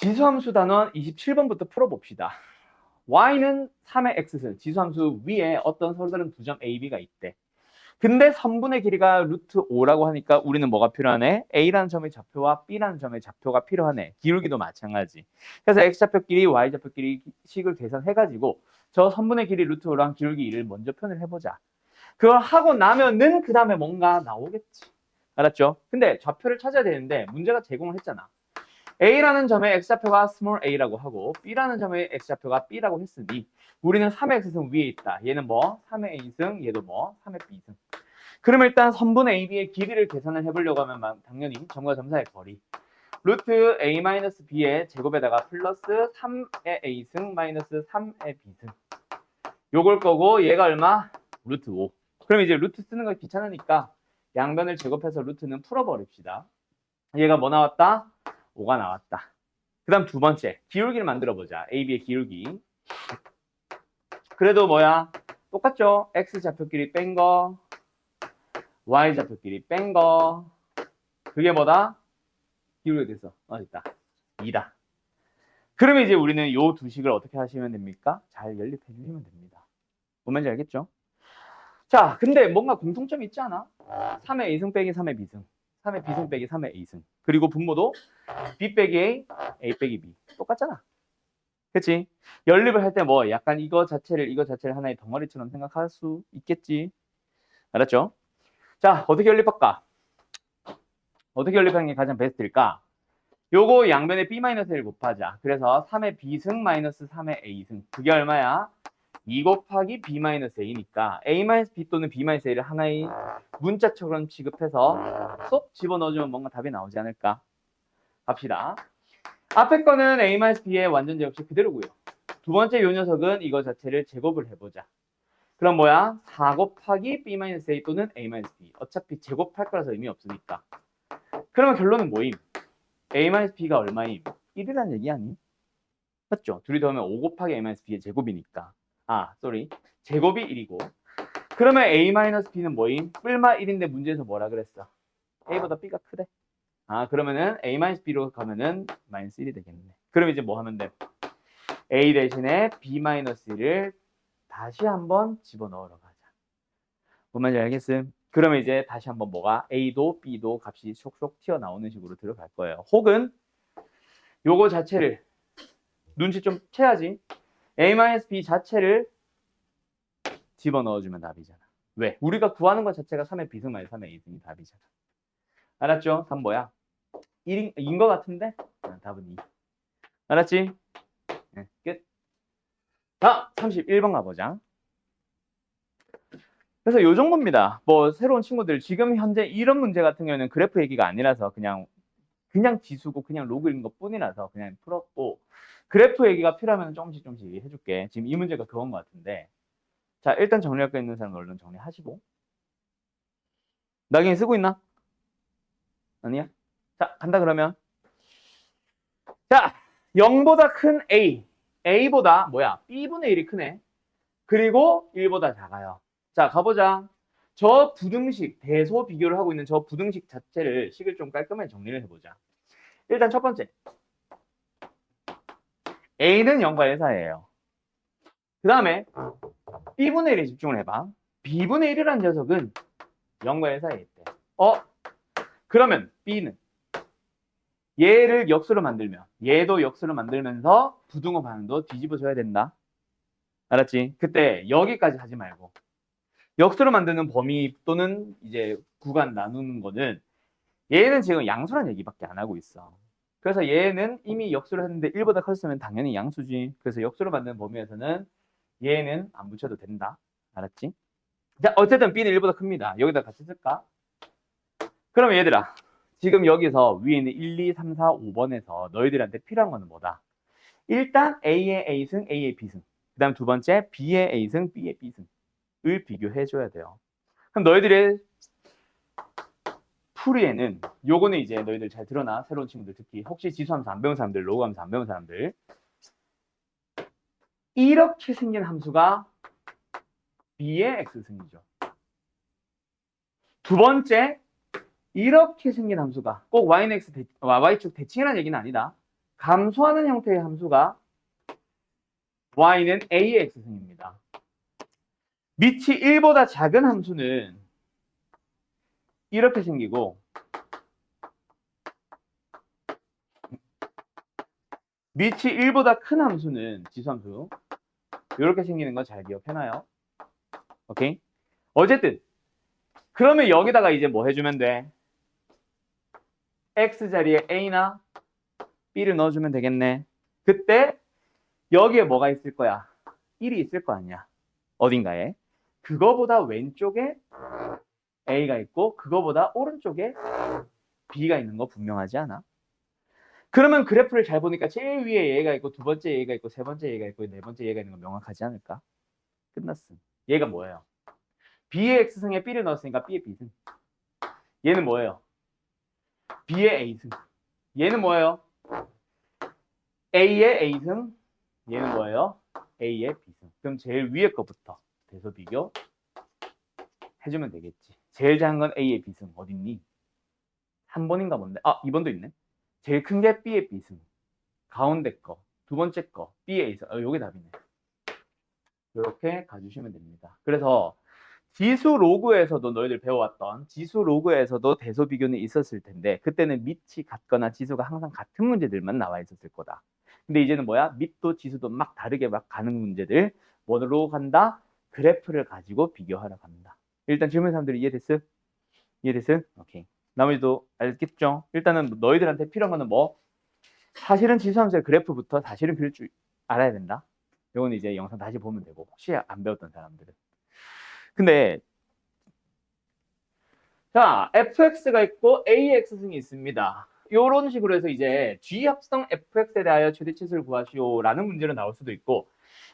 지수함수 단원 27번부터 풀어봅시다. y는 3의 x승, 지수함수 위에 어떤 서로 다른 두 점 a, b가 있대. 근데 선분의 길이가 루트 5라고 하니까 우리는 뭐가 필요하네? a라는 점의 좌표와 b라는 점의 좌표가 필요하네. 기울기도 마찬가지. 그래서 x좌표끼리 y좌표끼리 식을 계산해가지고 저 선분의 길이 루트 5랑 기울기 2를 먼저 표현을 해보자. 그걸 하고 나면은 그 다음에 뭔가 나오겠지. 알았죠? 근데 좌표를 찾아야 되는데 문제가 제공을 했잖아. A라는 점의 x좌표가 small a라고 하고 B라는 점의 x좌표가 B라고 했으니 우리는 3의 x승 위에 있다. 얘는 뭐? 3의 a승, 얘도 뭐? 3의 b승. 그러면 일단 선분 AB의 길이를 계산을 해보려고 하면 당연히 점과 점 사이의 거리 루트 A-B의 제곱에다가 플러스 3의 a승 마이너스 3의 b승 요걸 거고 얘가 얼마? 루트 5. 그럼 이제 루트 쓰는 거 귀찮으니까 양변을 제곱해서 루트는 풀어버립시다. 얘가 뭐 나왔다? 5가 나왔다. 그 다음 두 번째, 기울기를 만들어 보자. AB의 기울기. 그래도 뭐야? 똑같죠? X좌표끼리 뺀 거, Y좌표끼리 뺀 거. 그게 뭐다? 기울기가 됐어. 있다. 2다. 그러면 이제 우리는 요 두 식을 어떻게 하시면 됩니까? 잘 연립해 주시면 됩니다. 뭔 말인지 알겠죠? 자, 근데 뭔가 공통점이 있지 않아? 3의 A승 빼기 3의 B승. 3의 B승 빼기 3의 A승. 그리고 분모도 B 빼기 A, A 빼기 B. 똑같잖아. 그치? 연립을 할 때 뭐 약간 이거 자체를 하나의 덩어리처럼 생각할 수 있겠지. 알았죠? 자, 어떻게 연립할까? 어떻게 연립하는 게 가장 베스트일까? 요거 양변에 B-1을 곱하자. 그래서 3의 B승 마이너스 3의 A승. 그게 얼마야? 2 곱하기 B-A니까 A-B 또는 B-A를 하나의 문자처럼 취급해서 쏙 집어넣어주면 뭔가 답이 나오지 않을까? 갑시다. 앞에 거는 A-B의 완전 제곱식 그대로고요. 두 번째 요 녀석은 이거 자체를 제곱을 해보자. 그럼 뭐야? 4 곱하기 B-A 또는 A-B. 어차피 제곱할 거라서 의미 없으니까. 그러면 결론은 뭐임? A-B가 얼마임? 1이라는 얘기 아니? 맞죠? 둘이 더하면 5 곱하기 A-B의 제곱이니까. 제곱이 1이고. 그러면 A-B는 뭐임? 뿔마 1인데 문제에서 뭐라 그랬어? A보다 B가 크대. 그러면은 A-B로 가면은 마이너스 1이 되겠네. 그럼 이제 뭐 하면 돼? A 대신에 B-1을 다시 한번 집어넣으러 가자. 뭔 말인지 알겠음? 그러면 이제 다시 한번 뭐가 A도 B도 값이 쏙쏙 튀어나오는 식으로 들어갈 거예요. 혹은 요거 자체를 눈치 좀 채야지. A-B 자체를 집어넣어주면 답이잖아. 왜? 우리가 구하는 것 자체가 3의 B승 마이너스 3의 A승이 답이잖아. 알았죠? 답 뭐야? 1인 것 같은데? 답은 2. 알았지? 네, 끝. 자, 31번 가보자. 그래서 요 정도입니다. 뭐 새로운 친구들 지금 현재 이런 문제 같은 경우에는 그래프 얘기가 아니라서 그냥 지수고 그냥 로그인 것 뿐이라서 그냥 풀었고 그래프 얘기가 필요하면 조금씩 해줄게. 지금 이 문제가 그건 것 같은데 자 일단 정리할 거 있는 사람 얼른 정리하시고 나경이 쓰고 있나? 아니야? 자 간다 그러면 자 0보다 큰 A A보다 뭐야 B분의 1이 크네 그리고 1보다 작아요. 자 가보자. 저 부등식 대소 비교를 하고 있는 저 부등식 자체를 식을 좀 깔끔하게 정리를 해보자. 일단 첫 번째 A는 0과 1 사이예요. 그 다음에 B분의 1에 집중을 해봐. B분의 1이라는 녀석은 0과 1 사이에 있대. 그러면 B는 얘를 역수로 만들면 얘도 역수로 만들면서 부등호 반응도 뒤집어줘야 된다. 알았지? 그때 여기까지 하지 말고 역수로 만드는 범위 또는 이제 구간 나누는 거는 얘는 지금 양수란 얘기밖에 안 하고 있어. 그래서 얘는 이미 역수를 했는데 1보다 컸으면 당연히 양수지. 그래서 역수로 만드는 범위에서는 얘는 안 붙여도 된다. 알았지? 자, 어쨌든 B는 1보다 큽니다. 여기다 같이 쓸까? 그럼 얘들아, 지금 여기서 위에 있는 1, 2, 3, 4, 5번에서 너희들한테 필요한 거는 뭐다? 일단 A의 A승, A의 B승. 그 다음 두 번째 B의 A승, B의 B승을 비교해줘야 돼요. 그럼 너희들의 풀이에는 요거는 이제 너희들 잘 들어놔. 새로운 친구들 특히 혹시 지수함수 안 배운 사람들, 로그함수 안 배운 사람들 이렇게 생긴 함수가 B의 X승이죠. 두 번째 이렇게 생긴 함수가 꼭 Y축 대칭이라는 얘기는 아니다. 감소하는 형태의 함수가 y는 a의 x승입니다. 밑이 1보다 작은 함수는 이렇게 생기고 밑이 1보다 큰 함수는 지수함수 이렇게 생기는 거 잘 기억해놔요. 오케이? 어쨌든 그러면 여기다가 이제 뭐 해주면 돼? x 자리에 a나 b를 넣어주면 되겠네. 그때 여기에 뭐가 있을 거야? 1이 있을 거 아니야. 어딘가에. 그거보다 왼쪽에 a가 있고 그거보다 오른쪽에 b가 있는 거 분명하지 않아? 그러면 그래프를 잘 보니까 제일 위에 얘가 있고 두 번째 얘가 있고 세 번째 얘가 있고 네 번째 얘가 있는 거 명확하지 않을까? 끝났음. 얘가 뭐예요? b의 x승에 b를 넣었으니까 b의 b승. 얘는 뭐예요? b의 a승. 얘는 뭐예요? a의 a승. 얘는 뭐예요? a의 b승. 그럼 제일 위에 거부터 대소 비교 해주면 되겠지. 제일 작은 건 a의 b승. 어딨니? 3번인가 본데. 아, 2번도 있네. 제일 큰 게 b의 b승. 가운데 거, 두 번째 거, b의 a승. 요게 답이네. 이렇게 가주시면 됩니다. 그래서 지수 로그에서도 너희들 배워왔던 지수 로그에서도 대소 비교는 있었을 텐데 그때는 밑이 같거나 지수가 항상 같은 문제들만 나와 있었을 거다. 근데 이제는 뭐야? 밑도 지수도 막 다르게 막 가는 문제들 뭐로 간다? 그래프를 가지고 비교하러 간다. 일단 질문 사람들이 이해됐어? 이해됐어? 오케이. 나머지도 알겠죠? 일단은 너희들한테 필요한 거는 뭐? 사실은 지수함수의 그래프부터 사실은 그릴 줄 알아야 된다. 이건 이제 영상 다시 보면 되고 혹시 안 배웠던 사람들은. 근데 자, fx가 있고 ax승이 있습니다. 이런 식으로 해서 이제 g 합성 fx에 대하여 최대치수를 구하시오라는 문제로 나올 수도 있고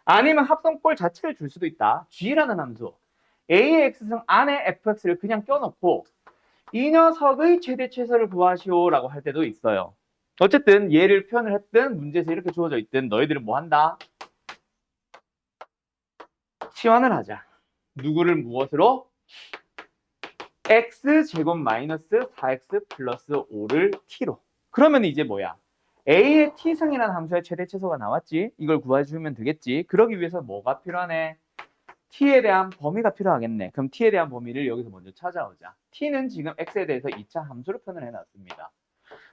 아니면 합성꼴 자체를 줄 수도 있다. g라는 함수 a의 x승 안에 fx를 그냥 껴놓고 이 녀석의 최대치수를 구하시오라고 할 때도 있어요. 어쨌든 얘를 표현을 했든 문제에서 이렇게 주어져 있든 너희들은 뭐 한다? 치환을 하자. 누구를 무엇으로? x제곱 마이너스 4x 플러스 5를 t로. 그러면 이제 뭐야? a의 t승이라는 함수의 최대 최소가 나왔지? 이걸 구해주면 되겠지? 그러기 위해서 뭐가 필요하네? t에 대한 범위가 필요하겠네. 그럼 t에 대한 범위를 여기서 먼저 찾아오자. t는 지금 x에 대해서 2차 함수로 표현을 해놨습니다.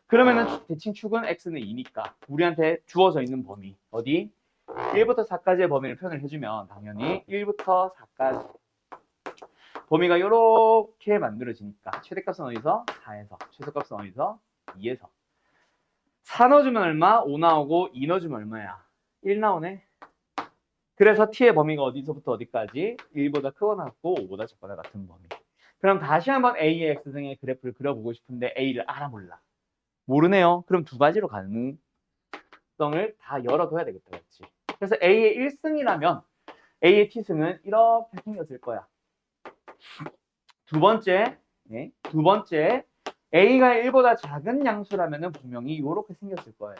그러면은 대칭 축은 x는 2니까 우리한테 주어져 있는 범위 어디? 1부터 4까지의 범위를 표현을 해주면 당연히 1부터 4까지 범위가 이렇게 만들어지니까 최대값은 어디서? 4에서 최소값은 어디서? 2에서 4 넣어주면 얼마? 5 나오고 2 넣어주면 얼마야? 1 나오네. 그래서 t의 범위가 어디서부터 어디까지? 1보다 크거나 같고 5보다 작거나 같은 범위. 그럼 다시 한번 a의 x승의 그래프를 그려보고 싶은데 a를 알아 몰라. 모르네요. 그럼 두 가지로 가능성을 다 열어둬야 되겠다. 그렇지? 그래서 a의 1승이라면 a의 t승은 이렇게 생겼을 거야. 두 번째 a가 1보다 작은 양수라면 분명히 이렇게 생겼을 거예요.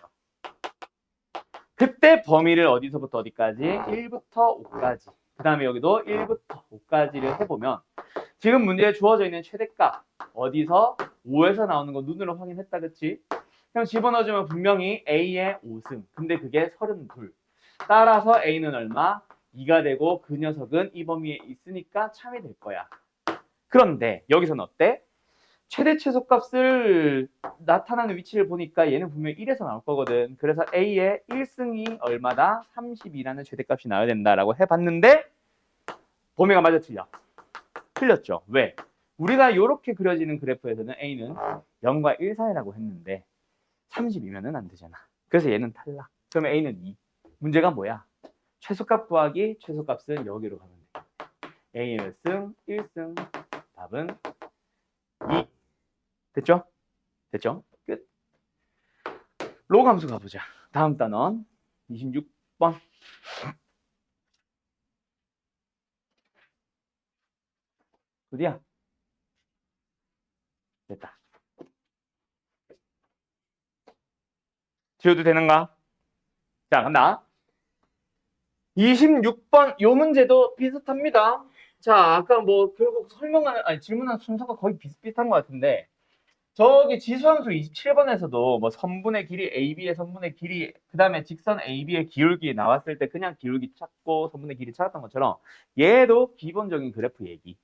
그때 범위를 어디서부터 어디까지? 1부터 5까지. 그 다음에 여기도 1부터 5까지를 해보면 지금 문제에 주어져 있는 최대값 어디서? 5에서 나오는 거 눈으로 확인했다. 그치? 그럼 집어넣어주면 분명히 a의 5승. 근데 그게 32. 따라서 a는 얼마? 2가 되고 그 녀석은 이 범위에 있으니까 참이 될 거야. 그런데 여기서는 어때? 최대 최소값을 나타나는 위치를 보니까 얘는 분명히 1에서 나올 거거든. 그래서 A의 1승이 얼마다? 32라는 최대값이 나와야 된다라고 해봤는데 범위가 맞아 틀려? 틀렸죠. 왜? 우리가 이렇게 그려지는 그래프에서는 A는 0과 1 사이라고 했는데 32면은 안 되잖아. 그래서 얘는 탈락. 그러면 A는 2. 문제가 뭐야? 최소값 구하기, 최소값은 여기로 가면 돼. A의 몇 승? 1승. 답은 2. 됐죠? 됐죠? 끝. 로그 함수 가보자. 다음 단원 26번. 어디야? 됐다. 지워도 되는가? 자, 간다. 26번 요 문제도 비슷합니다. 자, 아까 뭐 결국 설명하는 질문하는 순서가 거의 비슷비슷한 것 같은데 저기 지수함수 27번에서도 뭐 선분의 길이 AB의 선분의 길이 그 다음에 직선 AB의 기울기 나왔을 때 그냥 기울기 찾고 선분의 길이 찾았던 것처럼 얘도 기본적인 그래프 얘기.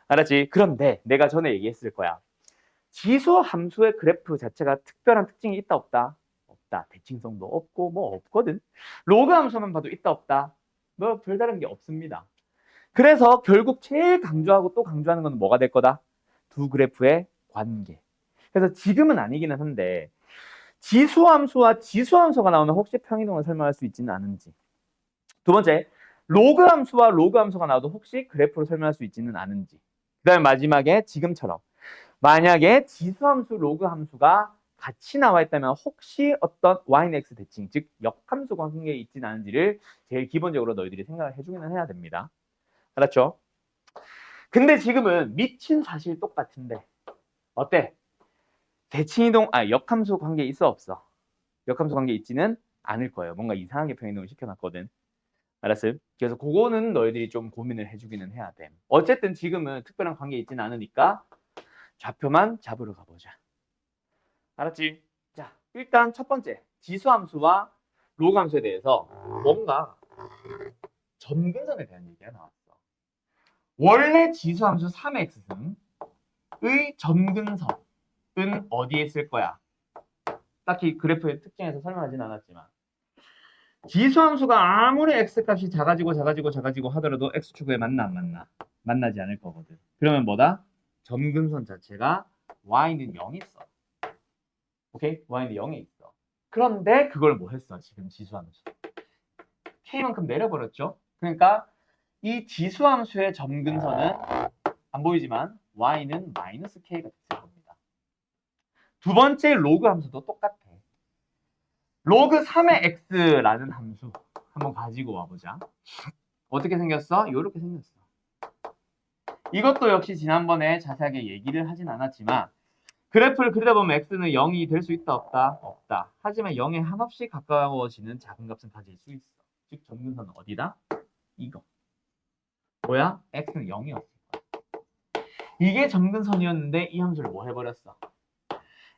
알았지? 그런데 내가 전에 얘기했을 거야. 지수함수의 그래프 자체가 특별한 특징이 있다 없다? 없다. 대칭성도 없고 뭐 없거든. 로그 함수만 봐도 있다 없다? 뭐 별다른 게 없습니다. 그래서 결국 제일 강조하고 또 강조하는 건 뭐가 될 거다? 두 그래프의 관계. 그래서 지금은 아니기는 한데 지수함수와 지수함수가 나오면 혹시 평이동을 설명할 수 있지는 않은지. 두 번째, 로그 함수와 로그 함수가 나와도 혹시 그래프로 설명할 수 있지는 않은지. 그 다음에 마지막에 지금처럼 만약에 지수함수, 로그 함수가 같이 나와 있다면 혹시 어떤 yx 대칭, 즉 역함수 관계에 있지는 않은지를 제일 기본적으로 너희들이 생각을 해주기는 해야 됩니다. 알았죠? 근데 지금은 미친 사실 똑같은데 어때? 대칭이동, 역함수 관계 있어 없어? 역함수 관계 있지는 않을 거예요. 뭔가 이상하게 평이동을 시켜놨거든. 알았어요? 그래서 그거는 너희들이 좀 고민을 해주기는 해야 돼. 어쨌든 지금은 특별한 관계 있지는 않으니까 좌표만 잡으러 가보자. 알았지? 자, 일단 첫 번째 지수함수와 로그함수에 대해서 뭔가 점근선에 대한 얘기가 나왔어. 원래 지수함수 3x승의 점근선은 어디에 있을 거야? 딱히 그래프의 특징에서 설명하진 않았지만 지수함수가 아무리 x값이 작아지고 하더라도 x축에 만나 안 만나? 만나지 않을 거거든. 그러면 뭐다? 점근선 자체가 y는 0이 있어. 오케이? y는 0에 있어. 그런데 그걸 뭐 했어? 지금 지수함수. k만큼 내려버렸죠? 그러니까 이 지수함수의 점근선은 안 보이지만 y는 마이너스 k가 됐을 겁니다. 두 번째 로그 함수도 똑같아. 로그 3의 x라는 함수 한번 가지고 와보자. 어떻게 생겼어? 이렇게 생겼어. 이것도 역시 지난번에 자세하게 얘기를 하진 않았지만 그래프를 그리다 보면 x는 0이 될 수 있다 없다? 없다. 하지만 0에 한없이 가까워지는 작은 값은 가질 수 있어. 즉 점근선은 어디다? 이거. 뭐야? x는 0이었어. 이게 점근선이었는데 이 함수를 뭐 해버렸어?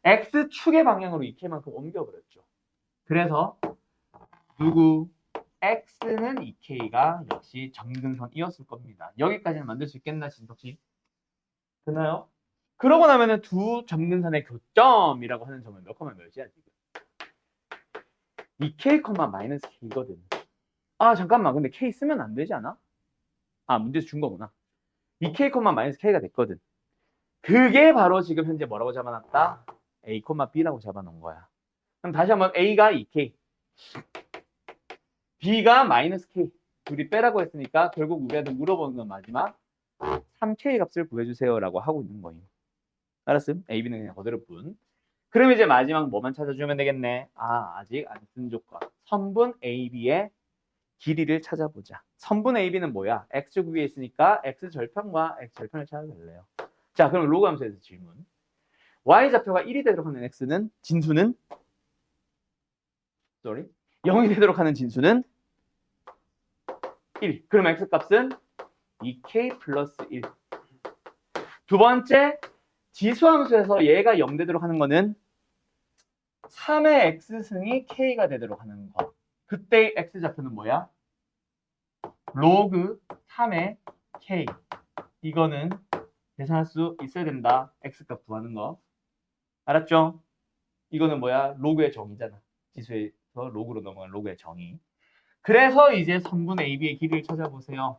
x축의 방향으로 2k만큼 옮겨버렸죠. 그래서 누구? x는 2k가 역시 점근선이었을 겁니다. 여기까지는 만들 수 있겠나, 진석씨? 되나요? 그러고 나면은 두 점근선의 교점이라고 하는 점은 몇 콤마 몇이야, 지금? 2k, 마이너스 k거든. 아, 잠깐만. 근데 k 쓰면 안 되지 않아? 아, 문제에서 준 거구나. 2k, 마이너스 k가 됐거든. 그게 바로 지금 현재 뭐라고 잡아놨다? a, b라고 잡아놓은 거야. 그럼 다시 한번 a가 2k, b가 마이너스 k. 둘이 빼라고 했으니까 결국 우리한테 물어보는 건 마지막 3k 값을 구해주세요라고 하고 있는 거예요. 알았음? a, b는 그냥 그대로 뿐. 그럼 이제 마지막 뭐만 찾아주면 되겠네. 아직 안 쓴 조건. 선분 AB의 길이를 찾아보자. 선분 AB는 뭐야? X축 위에 있으니까 X절편과 X절편을 찾아볼래요. 자, 그럼 로그 함수에서 질문. Y좌표가 1이 되도록 하는 X는 진수는 0이 되도록 하는 진수는 1. 그럼 X값은 2K 플러스 1. 두 번째, 지수함수에서 얘가 0 되도록 하는 거는 3의 X승이 K가 되도록 하는 거. 그때 X좌표는 뭐야? 로그 3의 K. 이거는 계산할 수 있어야 된다. X값 구하는 거. 알았죠? 이거는 뭐야? 로그의 정의잖아. 지수에서 로그로 넘어간 로그의 정의. 그래서 이제 선분 AB의 길이를 찾아보세요.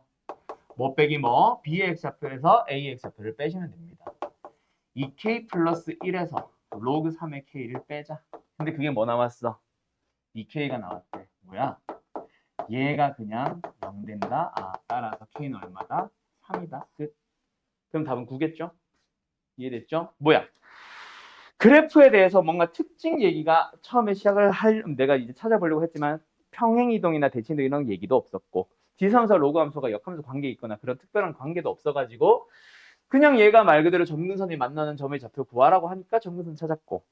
뭐 빼기 뭐? B의 X좌표에서 A의 X좌표를 빼시면 됩니다. 2K 플러스 1에서 로그 3의 K를 빼자. 근데 그게 뭐 나왔어? 2K가 나왔대. 뭐야? 얘가 그냥 0 된다. 따라서 K는 얼마다? 3이다. 끝. 그럼 답은 9겠죠? 이해됐죠? 뭐야? 그래프에 대해서 뭔가 특징 얘기가 처음에 시작을 내가 이제 찾아보려고 했지만 평행이동이나 대칭이동 이런 얘기도 없었고 지수함수와 로그함수가 역함수 관계 있거나 그런 특별한 관계도 없어가지고 그냥 얘가 말 그대로 점근선이 만나는 점의 좌표 구하라고 하니까 점근선 찾았고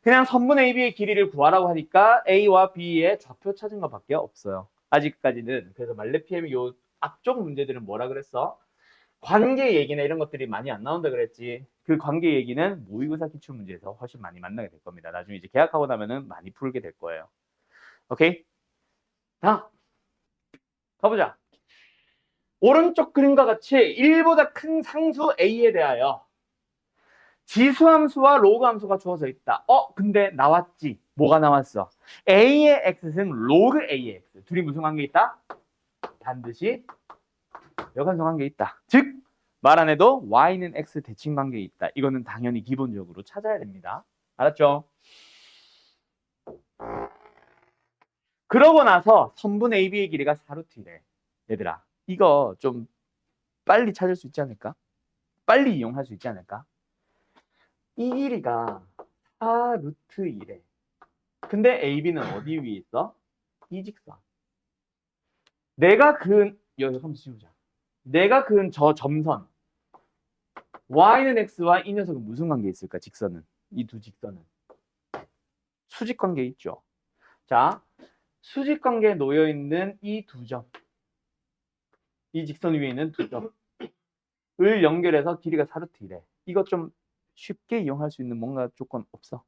그냥 선분 AB의 길이를 구하라고 하니까 A와 B의 좌표 찾은 것밖에 없어요. 아직까지는. 그래서 말레피엠의 요 앞쪽 문제들은 뭐라 그랬어? 관계 얘기나 이런 것들이 많이 안 나온다 그랬지. 그 관계 얘기는 모의고사 기출문제에서 훨씬 많이 만나게 될 겁니다. 나중에 이제 계약하고 나면은 많이 풀게 될 거예요. 오케이? 자, 가보자. 오른쪽 그림과 같이 1보다 큰 상수 A에 대하여 지수함수와 로그함수가 주어져 있다. 근데 나왔지. 뭐가 나왔어? A의 X승 로그 A의 X. 둘이 무슨 관계 있다? 반드시 역한성 관계 있다. 즉, 말 안 해도 Y는 X 대칭 관계에 있다. 이거는 당연히 기본적으로 찾아야 됩니다. 알았죠? 그러고 나서 선분 AB의 길이가 4루트이래. 얘들아, 이거 좀 빨리 찾을 수 있지 않을까? 빨리 이용할 수 있지 않을까? 이 길이가 4루트이래. 근데 AB는 어디 위에 있어? 이 직선. 내가 그은, 여기 한번 씌우자. 내가 그은 저 점선. Y는 X와 이 녀석은 무슨 관계에 있을까? 직선은. 이 두 직선은. 수직 관계에 있죠. 자, 수직 관계에 놓여 있는 이 두 점. 이 직선 위에 있는 두 점을 연결해서 길이가 4루트이래. 이거 좀 쉽게 이용할 수 있는 뭔가 조건 없어?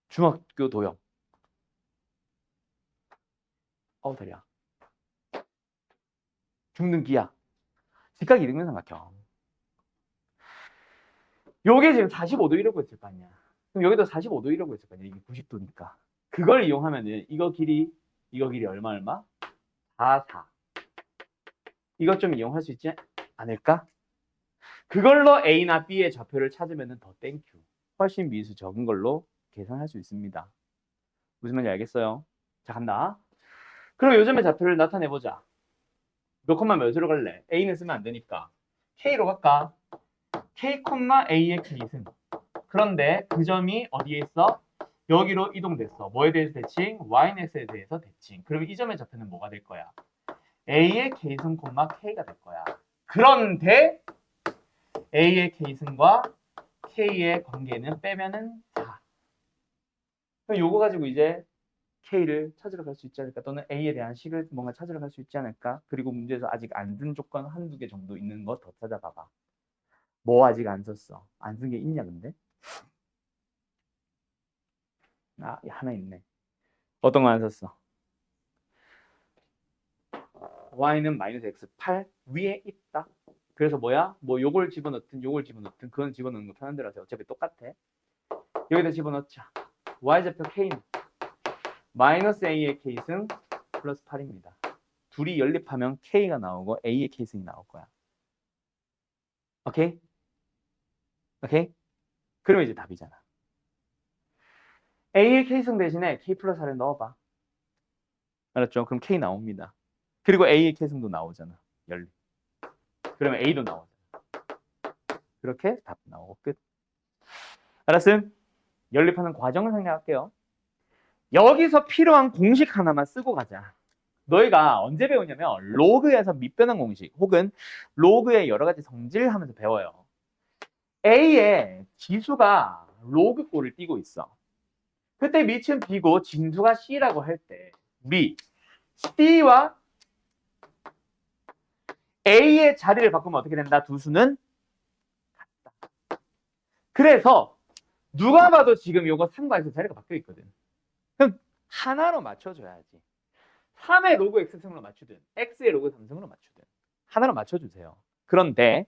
중학교 도형. 다리야. 중등기야. 직각 이등변삼각형. 요게 지금 45도 이러고 있을 거 아니야. 그럼 여기도 45도 이러고 있을 거 아니야. 이게 90도니까. 그걸 이용하면은 이거 길이 얼마? 4, 4. 이것 좀 이용할 수 있지 않을까? 그걸로 A나 B의 좌표를 찾으면 더 땡큐. 훨씬 미수 적은 걸로 계산할 수 있습니다. 무슨 말인지 알겠어요? 자, 간다. 그럼 요즘의 좌표를 나타내보자. 몇 콤마 몇으로 갈래? A는 쓰면 안 되니까. K로 갈까? K, A의 K승. 그런데 그 점이 어디에 있어? 여기로 이동됐어. 뭐에 대해서 대칭? YX에 대해서 대칭. 그러면 이 점의 좌표는 뭐가 될 거야? A의 K승, K가 될 거야. 그런데 A의 K승과 K의 관계는 빼면은 4. 그럼 요거 가지고 이제 K를 찾으러 갈 수 있지 않을까? 또는 A에 대한 식을 뭔가 찾으러 갈 수 있지 않을까? 그리고 문제에서 아직 안 든 조건 한두 개 정도 있는 거 더 찾아봐봐. 뭐 아직 안 썼어? 안 쓴 게 있냐 근데? 하나 있네. 어떤 거 안 썼어? Y는 마이너스 X 8 위에 있다. 그래서 뭐야? 뭐 요걸 집어넣든 요걸 집어넣든 그건 집어넣는 거 편한 대로 하세요. 어차피 똑같아. 여기다 집어넣자. Y좌표 K는 마이너스 A의 K승 플러스 8입니다. 둘이 연립하면 K가 나오고 A의 K승이 나올 거야. 오케이? 오케이? 그러면 이제 답이잖아. A의 K승 대신에 K 플러스 4를 넣어봐. 알았죠? 그럼 K 나옵니다. 그리고 A의 K승도 나오잖아. 연립. 그러면 A도 나오잖아. 그렇게 답 나오고 끝. 알았음? 연립하는 과정을 설명할게요. 여기서 필요한 공식 하나만 쓰고 가자. 너희가 언제 배우냐면 로그에서 밑변환 공식 혹은 로그의 여러 가지 성질 하면서 배워요. A의 지수가 로그 꼴을 띄고 있어. 그때 밑은 B고 진수가 C라고 할 때 미, C와 A의 자리를 바꾸면 어떻게 된다? 두 수는 같다. 그래서 누가 봐도 지금 이거 3과 X 자리가 바뀌어 있거든. 그럼 하나로 맞춰줘야지. 3의 로그 X승으로 맞추든 X의 로그 3승으로 맞추든 하나로 맞춰주세요. 그런데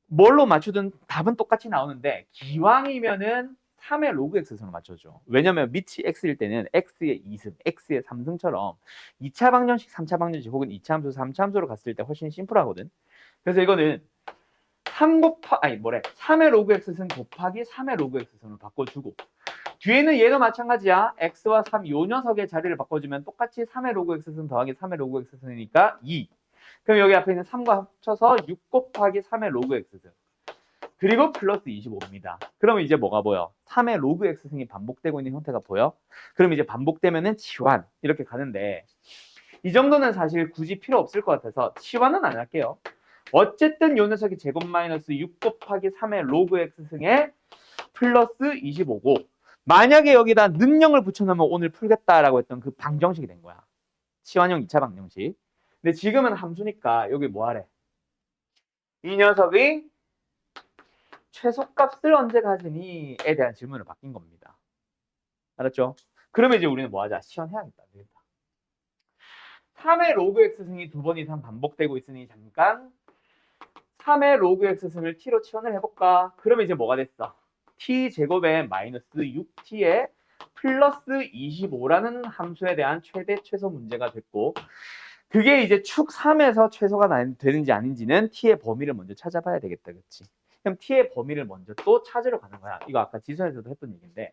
뭘로 맞추든 답은 똑같이 나오는데 기왕이면은 3의 로그 X승으로 맞춰줘. 왜냐면 밑이 X일 때는 X의 2승, X의 3승처럼 2차 방정식, 3차 방정식 혹은 2차 함수, 3차 함수로 갔을 때 훨씬 심플하거든. 그래서 이거는 3의 로그 X승 곱하기 3의 로그 X승으로 바꿔주고 뒤에는 얘도 마찬가지야. X와 3, 요 녀석의 자리를 바꿔주면 똑같이 3의 로그 X승 더하기 3의 로그 X승이니까 2. 그럼 여기 앞에 있는 3과 합쳐서 6 곱하기 3의 로그 X승. 그리고 플러스 25입니다. 그러면 이제 뭐가 보여? 3의 로그 X승이 반복되고 있는 형태가 보여? 그럼 이제 반복되면은 치환. 이렇게 가는데 이 정도는 사실 굳이 필요 없을 것 같아서 치환은 안 할게요. 어쨌든 요 녀석이 제곱 마이너스 6 곱하기 3의 로그 X승에 플러스 25고 만약에 여기다 는영을 붙여놓으면 오늘 풀겠다라고 했던 그 방정식이 된 거야. 치환형 2차 방정식. 근데 지금은 함수니까 여기 뭐 하래? 이 녀석이 최소값을 언제 가지니? 에 대한 질문을 바뀐 겁니다. 알았죠? 그러면 이제 우리는 뭐 하자? 시연해야겠다. 되겠다. 3의 로그 x승이 2번 이상 반복되고 있으니 잠깐 3의 로그 x승을 t로 치환을 해볼까? 그러면 이제 뭐가 됐어? t제곱에 마이너스 6t에 플러스 25라는 함수에 대한 최대 최소 문제가 됐고 그게 이제 축 3에서 최소가 되는지 아닌지는 t의 범위를 먼저 찾아봐야 되겠다. 그렇지? 그럼 t의 범위를 먼저 또 찾으러 가는 거야. 이거 아까 지수에서도 했던 얘기인데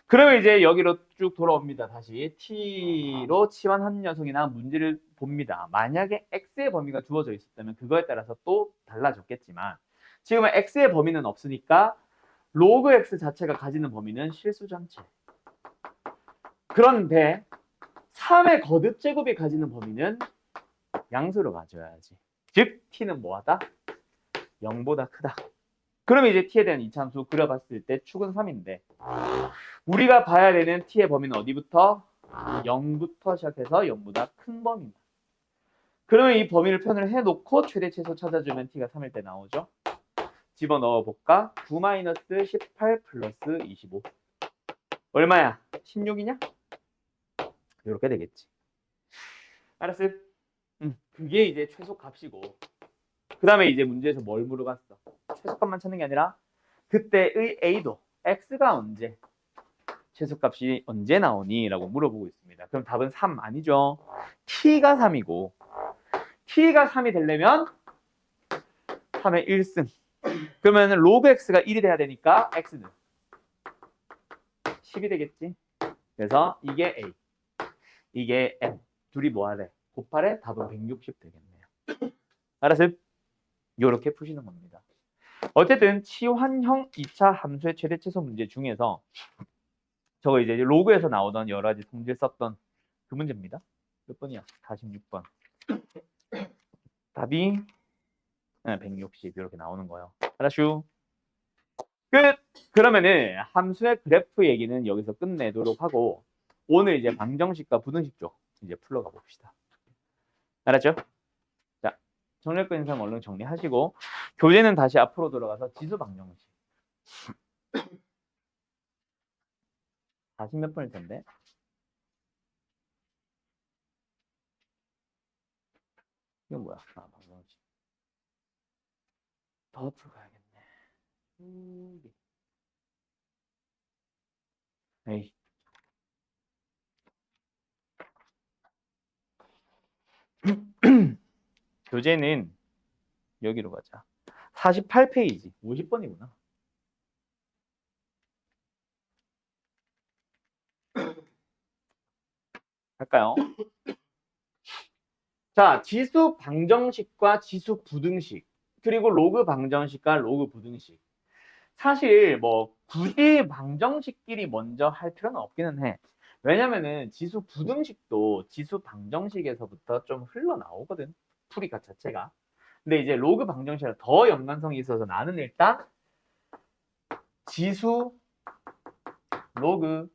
그러면 이제 여기로 쭉 돌아옵니다. 다시 t로 치환한 녀석이나 문제를 봅니다. 만약에 x의 범위가 주어져 있었다면 그거에 따라서 또 달라졌겠지만 지금은 x의 범위는 없으니까 로그 x 자체가 가지는 범위는 실수 전체. 그런데 3의 거듭 제곱이 가지는 범위는 양수로 가져야지. 즉 t는 뭐하다? 0보다 크다. 그러면 이제 t에 대한 이차함수 그려봤을 때 축은 3인데 우리가 봐야 되는 t의 범위는 어디부터? 0부터 시작해서 0보다 큰 범위입니다. 그러면 이 범위를 표현을 해놓고 최대 최소 찾아주면 t가 3일 때 나오죠. 집어넣어 볼까? 9-18 플러스 25 얼마야? 16이냐? 이렇게 되겠지. 알았어? 그게 이제 최소값이고 그 다음에 이제 문제에서 뭘 물어봤어? 최소값만 찾는 게 아니라 그때의 a도 x가 언제 최소값이 언제 나오니? 라고 물어보고 있습니다. 그럼 답은 3 아니죠? t가 3이고 t가 3이 되려면 3의 1승 그러면 로그 x가 1이 돼야 되니까 x는 10이 되겠지? 그래서 이게 a 이게 m 둘이 뭐하래? 곱하래? 답은 160 되겠네요. 알았어요? 이렇게 푸시는 겁니다. 어쨌든 치환형 2차 함수의 최대 최소 문제 중에서 저거 이제 로그에서 나오던 여러 가지 성질 썼던 그 문제입니다. 몇 번이야? 46번. 답이 160 이렇게 나오는 거예요. 알았슈? 끝! 그러면은 함수의 그래프 얘기는 여기서 끝내도록 하고 오늘 이제 방정식과 부등식 쪽 이제 풀러가 봅시다. 알았죠? 자, 정렬권 인상 얼른 정리하시고 교재는 다시 앞으로 돌아가서 지수 방정식 40 몇 번일 텐데 이건 뭐야? 아, 방정식 더 앞으로 가야겠네. 에이. 교재는 여기로 가자. 48페이지 50번이구나. 할까요? 자, 지수 방정식과 지수 부등식 그리고 로그 방정식과 로그 부등식 사실 뭐 굳이 방정식끼리 먼저 할 필요는 없기는 해. 왜냐면은 지수 부등식도 지수 방정식에서부터 좀 흘러나오거든. 풀이가 자체가. 근데 이제 로그 방정식이랑 더 연관성이 있어서 나는 일단 지수 로그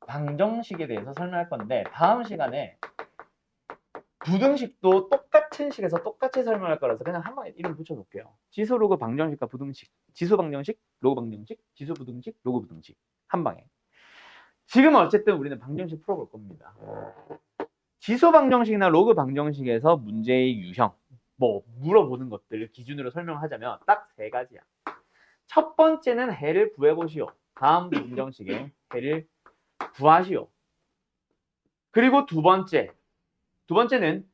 방정식에 대해서 설명할 건데 다음 시간에 부등식도 똑같은 식에서 똑같이 설명할 거라서 그냥 한 방에 이름 붙여놓을게요. 지수 로그 방정식과 부등식, 지수 방정식, 로그 방정식, 지수 부등식, 로그 부등식 한 방에. 지금 어쨌든 우리는 방정식 풀어볼 겁니다. 지수 방정식이나 로그 방정식에서 문제의 유형, 뭐 물어보는 것들 기준으로 설명하자면 딱 세 가지야. 첫 번째는 해를 구해보시오. 다음 방정식에 해를 구하시오. 그리고 두 번째는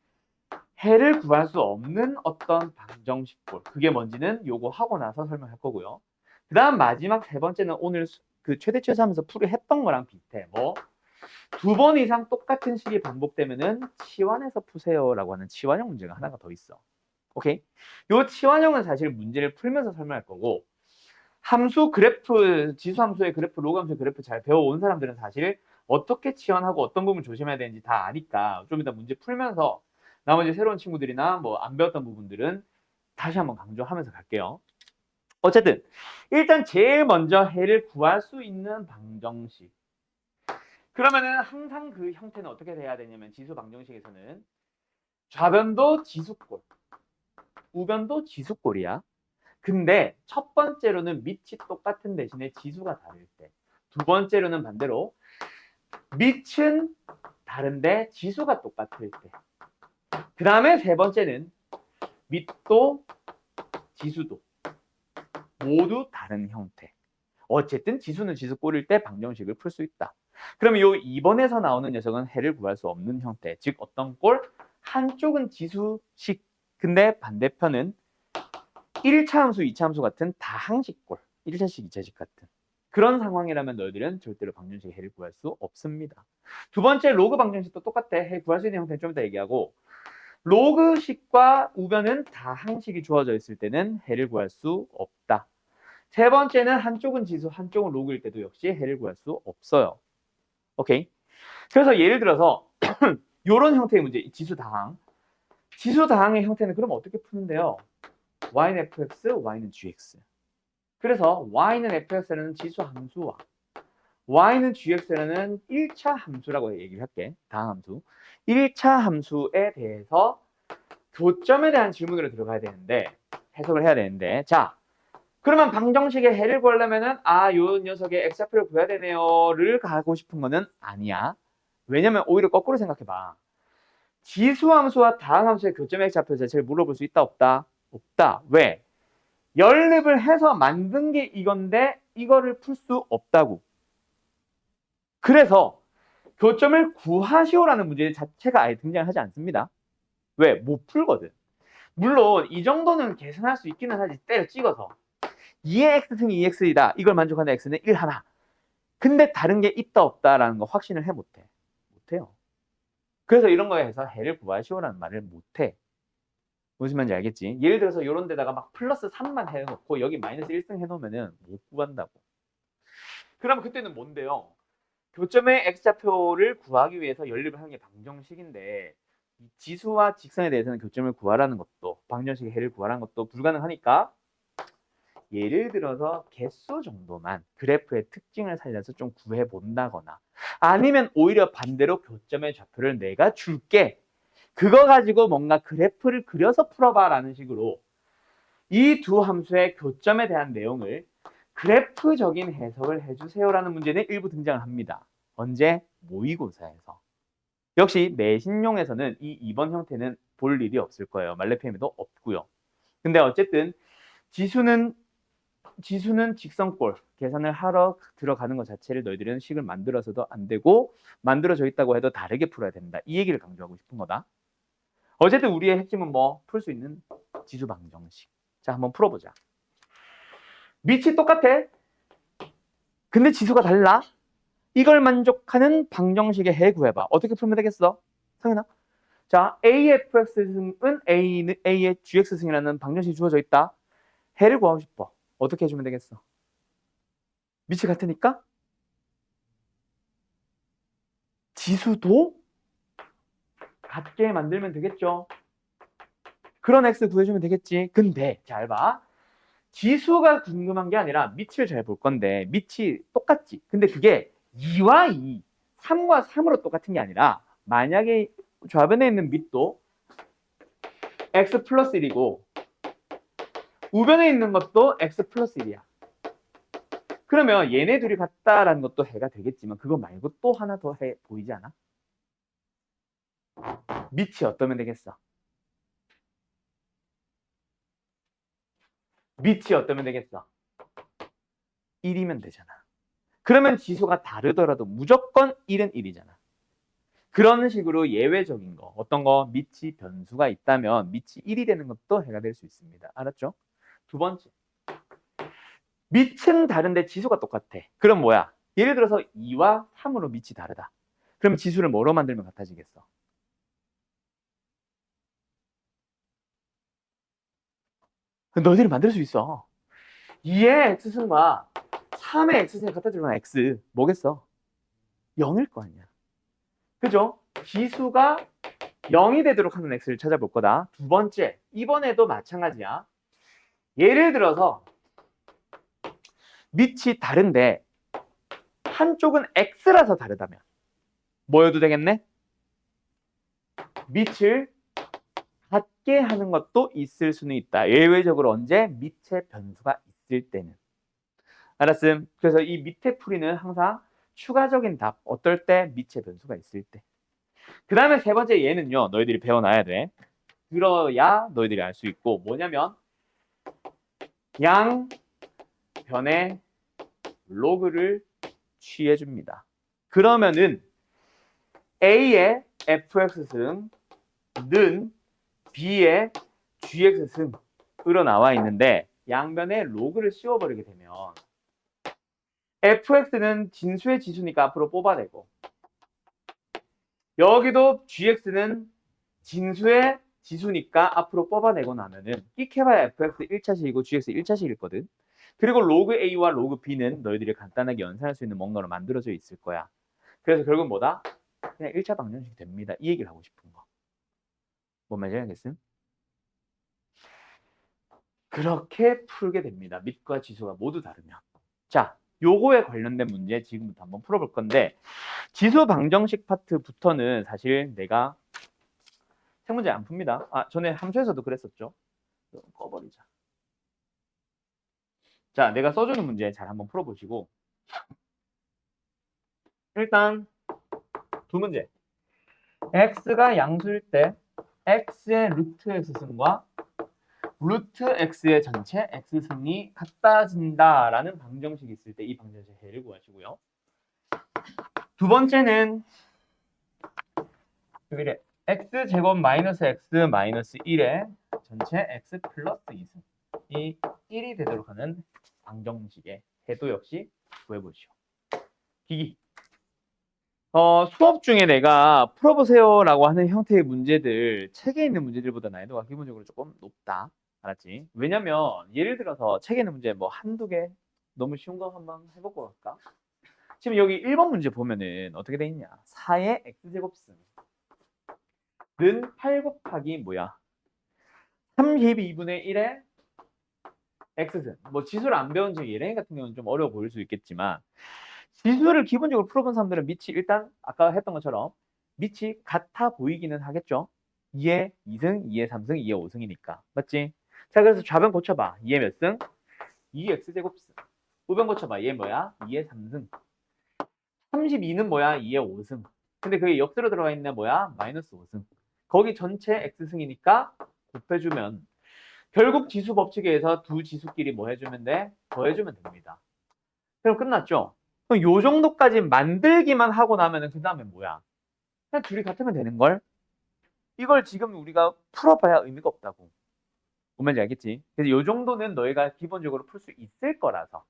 해를 구할 수 없는 어떤 방정식볼. 그게 뭔지는 요거 하고 나서 설명할 거고요. 그 다음 마지막 세 번째는 오늘 그 최대 최소 하면서 풀이했던 거랑 비슷해. 뭐? 2번 이상 똑같은 식이 반복되면은 치환해서 푸세요라고 하는 치환형 문제가 하나가 더 있어. 오케이? 요 치환형은 사실 문제를 풀면서 설명할 거고 함수 그래프, 지수 함수의 그래프, 로그 함수의 그래프 잘 배워온 사람들은 사실 어떻게 치환하고 어떤 부분 조심해야 되는지 다 아니까 좀 이따 문제 풀면서 나머지 새로운 친구들이나 뭐 안 배웠던 부분들은 다시 한번 강조하면서 갈게요. 어쨌든 일단 제일 먼저 해를 구할 수 있는 방정식. 그러면은 항상 그 형태는 어떻게 돼야 되냐면 지수 방정식에서는 좌변도 지수꼴, 우변도 지수꼴이야. 근데 첫 번째로는 밑이 똑같은 대신에 지수가 다를 때, 두 번째로는 반대로 밑은 다른데 지수가 똑같을 때, 그 다음에 세 번째는 밑도 지수도 모두 다른 형태. 어쨌든 지수는 지수꼴일 때 방정식을 풀 수 있다. 그러면 요 2번에서 나오는 녀석은 해를 구할 수 없는 형태. 즉 어떤 꼴? 한쪽은 지수식, 근데 반대편은 1차 함수, 2차 함수 같은 다항식 꼴. 1차식, 2차식 같은. 그런 상황이라면 너희들은 절대로 방정식의 해를 구할 수 없습니다. 두 번째 로그 방정식도 똑같아. 해 구할 수 있는 형태는 좀 이따 얘기하고, 로그식과 우변은 다항식이 주어져 있을 때는 해를 구할 수 없다. 세 번째는 한쪽은 지수, 한쪽은 로그일 때도 역시 해를 구할 수 없어요. 오케이? 그래서 예를 들어서 이런 형태의 문제, 지수 다항. 지수 다항의 형태는 그럼 어떻게 푸는데요? y는 fx, y는 gx. 그래서 y는 fx라는 지수 함수와 y는 gx라는 1차 함수라고 얘기를 할게. 다항함수. 1차 함수에 대해서 교점에 대한 질문으로 들어가야 되는데, 해석을 해야 되는데, 자, 그러면 방정식의 해를 구하려면은 요 녀석의 x좌표를 구해야 되네요를 가고 싶은 거는 아니야. 왜냐면 오히려 거꾸로 생각해봐. 지수함수와 다항함수의 교점의 x좌표 자체를 물어볼 수 있다 없다? 없다. 왜? 연립을 해서 만든 게 이건데 이거를 풀 수 없다고. 그래서 교점을 구하시오라는 문제 자체가 아예 등장하지 않습니다. 왜? 못 풀거든. 물론 이 정도는 계산할 수 있기는 하지, 때려 찍어서 2의 x승이 2x이다, 이걸 만족하는 x는 1 하나. 근데 다른 게 있다 없다라는 거 확신을 해 못해. 못해요. 그래서 이런 거에 해서 해를 구하시오라는 말을 못해. 무슨 말인지 알겠지? 예를 들어서 이런 데다가 막 플러스 3만 해놓고 여기 마이너스 1승 해놓으면 못 구한다고. 그러면 그때는 뭔데요? 교점의 x좌표를 구하기 위해서 연립을 하는 게 방정식인데, 지수와 직선에 대해서는 교점을 구하라는 것도, 방정식의 해를 구하라는 것도 불가능하니까, 예를 들어서 개수 정도만 그래프의 특징을 살려서 좀 구해 본다거나, 아니면 오히려 반대로 교점의 좌표를 내가 줄게, 그거 가지고 뭔가 그래프를 그려서 풀어봐 라는 식으로 이 두 함수의 교점에 대한 내용을 그래프적인 해석을 해주세요라는 문제는 일부 등장을 합니다. 언제? 모의고사에서. 역시 내신용에서는 이 2번 형태는 볼 일이 없을 거예요. 말레페임에도 없고요. 근데 어쨌든 지수는 직선꼴 계산을 하러 들어가는 것 자체를 너희들은 식을 만들어서도 안 되고, 만들어져 있다고 해도 다르게 풀어야 된다. 이 얘기를 강조하고 싶은 거다. 어쨌든 우리의 핵심은 뭐? 풀 수 있는 지수 방정식. 자, 한번 풀어보자. 밑이 똑같아. 근데 지수가 달라. 이걸 만족하는 방정식의 해 구해봐. 어떻게 풀면 되겠어? 성현아. 자, AFX승은 A의 GX승이라는 방정식이 주어져 있다. 해를 구하고 싶어. 어떻게 해주면 되겠어? 밑이 같으니까 지수도 같게 만들면 되겠죠. 그런 X 구해주면 되겠지. 근데 잘 봐. 지수가 궁금한 게 아니라 밑을 잘 볼 건데, 밑이 똑같지. 근데 그게 2와 2, 3과 3으로 똑같은 게 아니라, 만약에 좌변에 있는 밑도 x 플러스 1이고 우변에 있는 것도 x 플러스 1이야. 그러면 얘네 둘이 같다라는 것도 해가 되겠지만, 그거 말고 또 하나 더 해 보이지 않아? 밑이 어떠면 되겠어? 밑이 어떠면 되겠어? 1이면 되잖아. 그러면 지수가 다르더라도 무조건 1은 1이잖아. 그런 식으로 예외적인 거, 어떤 거, 밑이 변수가 있다면 밑이 1이 되는 것도 해가 될 수 있습니다. 알았죠? 두 번째, 밑은 다른데 지수가 똑같아. 그럼 뭐야? 예를 들어서 2와 3으로 밑이 다르다. 그럼 지수를 뭐로 만들면 같아지겠어? 너희들이 만들 수 있어. 2의 x승과 3의 x승이 같아지면 x 뭐겠어? 0일 거 아니야. 그죠? 지수가 0이 되도록 하는 x를 찾아볼 거다. 두 번째, 이번에도 마찬가지야. 예를 들어서 밑이 다른데 한쪽은 x라서 다르다면 뭐여도 되겠네? 밑을 같게 하는 것도 있을 수는 있다. 예외적으로 언제? 밑에 변수가 있을 때는. 알았음? 그래서 이 밑에 풀이는 항상 추가적인 답. 어떨 때? 밑에 변수가 있을 때. 그 다음에 세 번째 얘는요. 너희들이 배워놔야 돼. 들어야 너희들이 알 수 있고 뭐냐면 양변의 로그를 취해줍니다. 그러면은 A의 fx승 는 B의 gx승으로 나와 있는데 양변에 로그를 씌워버리게 되면 fx는 진수의 지수니까 앞으로 뽑아내고 여기도 gx는 진수의 지수니까 앞으로 뽑아내고 나면은 끽해봐야 fx 1차식이고 gx 1차식이거든. 그리고 로그 a와 로그 b는 너희들이 간단하게 연산할 수 있는 뭔가로 만들어져 있을 거야. 그래서 결국 뭐다? 그냥 1차 방정식이 됩니다. 이 얘기를 하고 싶은 거. 뭔 말인지 알겠음? 그렇게 풀게 됩니다. 밑과 지수가 모두 다르면. 자, 요거에 관련된 문제 지금부터 한번 풀어볼 건데 지수 방정식 파트부터는 사실 내가 세 문제 안 풉니다. 아, 전에 함수에서도 그랬었죠. 꺼버리자. 자, 내가 써주는 문제 잘 한번 풀어보시고 일단 두 문제. x가 양수일 때 x의 루트 x승과 루트 x의 전체 x승이 같아진다라는 방정식이 있을 때 이 방정식 해를 구하시고요. 두 번째는 여기래 x제곱 마이너스 x 마이너스 1의 전체 x 플러스 2승 이 1이 되도록 하는 방정식의 해도 역시 구해보시오. 기기 수업 중에 내가 풀어보세요라고 하는 형태의 문제들 책에 있는 문제들보다 난이도가 기본적으로 조금 높다. 알았지? 왜냐면 예를 들어서 책에 있는 문제 뭐 한두 개 너무 쉬운 거 한번 해보고 갈까? 지금 여기 1번 문제 보면은 어떻게 돼 있냐? 4의 x제곱승 는 8 곱하기 뭐야? 32분의 1의 x승. 뭐 지수를 안 배운 지 예랭이 같은 경우는 좀 어려워 보일 수 있겠지만 지수를 기본적으로 풀어본 사람들은 밑이 일단 아까 했던 것처럼 밑이 같아 보이기는 하겠죠. 2의 2승, 2의 3승, 2의 5승이니까. 맞지? 자, 그래서 좌변 고쳐봐. 2의 몇 승? 2x제곱승. 우변 고쳐봐. 얘 뭐야? 2의 3승. 32는 뭐야? 2의 5승. 근데 그게 역수로 들어가 있는 뭐야? 마이너스 5승. 거기 전체 x승이니까 곱해주면 결국 지수 법칙에 의해서 두 지수끼리 뭐 해주면 돼? 더해주면 됩니다. 그럼 끝났죠? 그럼 요 정도까지 만들기만 하고 나면은 그 다음에 뭐야? 그냥 둘이 같으면 되는 걸? 이걸 지금 우리가 풀어봐야 의미가 없다고. 뭔 말인지 알겠지? 그래서 요 정도는 너희가 기본적으로 풀 수 있을 거라서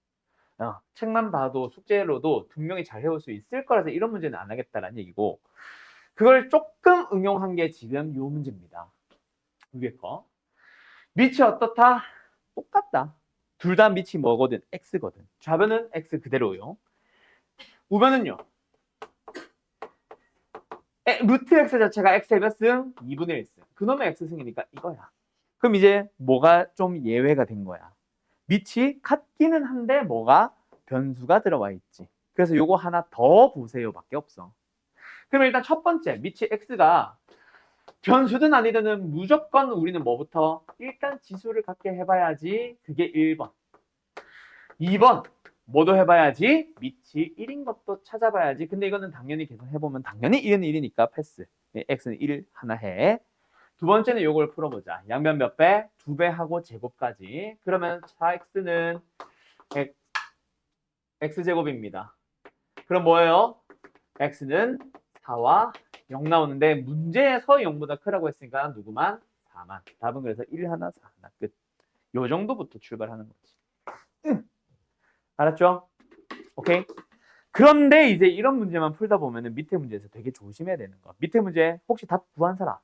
책만 봐도 숙제로도 분명히 잘 해올 수 있을 거라서 이런 문제는 안 하겠다라는 얘기고 그걸 조금 응용한 게 지금 요 문제입니다. 위에 거. 밑이 어떻다? 똑같다. 둘 다 밑이 뭐거든? x거든. 좌변은 x 그대로요. 우변은요. 루트 x 자체가 x의 몇 승? 2분의 1승. 그놈의 x승이니까 이거야. 그럼 이제 뭐가 좀 예외가 된 거야. 밑이 같기는 한데 뭐가 변수가 들어와 있지. 그래서 요거 하나 더 보세요 밖에 없어. 그럼 일단 첫 번째 밑이 x가 변수든 아니든 무조건 우리는 뭐부터? 일단 지수를 갖게 해봐야지. 그게 1번. 2번 뭐도 해봐야지. 밑이 1인 것도 찾아봐야지. 근데 이거는 당연히 계속 해보면 당연히 1은 1이니까 패스. x는 1 하나 해. 두 번째는 이걸 풀어보자. 양변 몇 배? 2배 하고 제곱까지. 그러면 4x는 x제곱입니다. 그럼 뭐예요? x는 4와 0 나오는데 문제에서 0보다 크라고 했으니까 누구만? 4만. 답은 그래서 1 하나 4 하나 끝. 요 정도부터 출발하는 거지. 알았죠? 오케이? 그런데 이제 이런 문제만 풀다 보면은 밑에 문제에서 되게 조심해야 되는 거. 밑에 문제 혹시 답 구한 사람?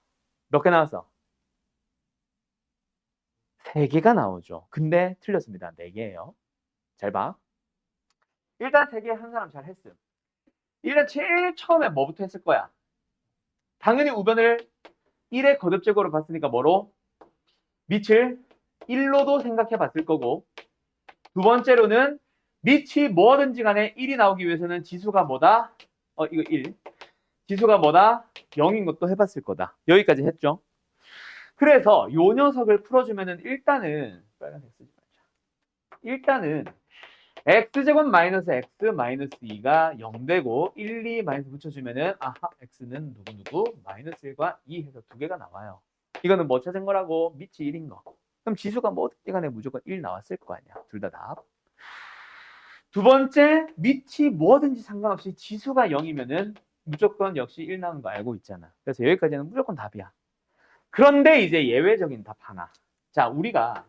몇 개 나왔어? 3개가 나오죠. 근데 틀렸습니다. 4개예요. 잘 봐. 일단 3개 한 사람 잘 했음. 일단 제일 처음에 뭐부터 했을 거야? 당연히 우변을 1의 거듭제곱으로 봤으니까 뭐로? 밑을 1로도 생각해 봤을 거고 두 번째로는 밑이 뭐든지 간에 1이 나오기 위해서는 지수가 뭐다? 이거 1. 지수가 뭐다? 0인 것도 해봤을 거다. 여기까지 했죠. 그래서 요 녀석을 풀어주면은 일단은 빨간색 쓰지 말자. 일단은 x제곱 마이너스 x 마이너스 2가 0 되고 1, 2 마이너스 붙여주면은 아하 x는 누구누구 마이너스 1과 2 해서 두 개가 나와요. 이거는 뭐 찾은 거라고? 밑이 1인 거. 그럼 지수가 뭐 어떻게 간에 무조건 1 나왔을 거 아니야. 둘 다 답. 두 번째, 밑이 뭐든지 상관없이 지수가 0이면은 무조건 역시 1 나오는 거 알고 있잖아. 그래서 여기까지는 무조건 답이야. 그런데 이제 예외적인 답 하나. 자, 우리가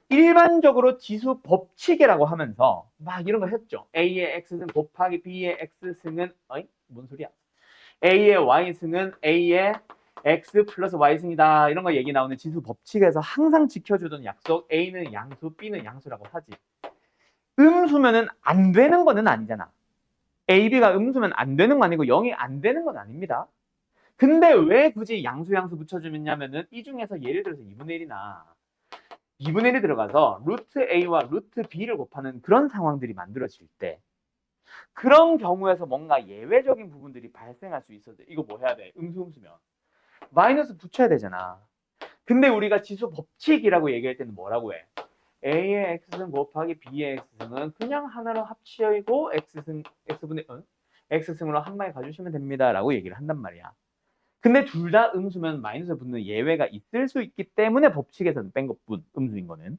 일반적으로 지수 법칙이라고 하면서 막 이런 거 했죠. A의 X승 곱하기 B의 X승은 어이? 뭔 소리야? A의 Y승은 A의 X 플러스 Y승이다. 이런 거 얘기 나오는 지수 법칙에서 항상 지켜주던 약속 A는 양수, B는 양수라고 하지. 음수면은 안 되는 거는 아니잖아. A, B가 음수면 안 되는 거 아니고 0이 안 되는 건 아닙니다. 근데 왜 굳이 양수 붙여주냐면은 이 중에서 예를 들어서 2분의 1이나 2분의 1이 들어가서 루트 A와 루트 B를 곱하는 그런 상황들이 만들어질 때 그런 경우에서 뭔가 예외적인 부분들이 발생할 수 있어도 이거 뭐 해야 돼? 음수면 마이너스 붙여야 되잖아. 근데 우리가 지수 법칙이라고 얘기할 때는 뭐라고 해? A의 X승 곱하기 B의 X승은 그냥 하나로 합치어이고 X승으로 한 방에 가주시면 됩니다 라고 얘기를 한단 말이야. 근데 둘 다 음수면 마이너스 붙는 예외가 있을 수 있기 때문에 법칙에서는 뺀 것뿐, 음수인 거는.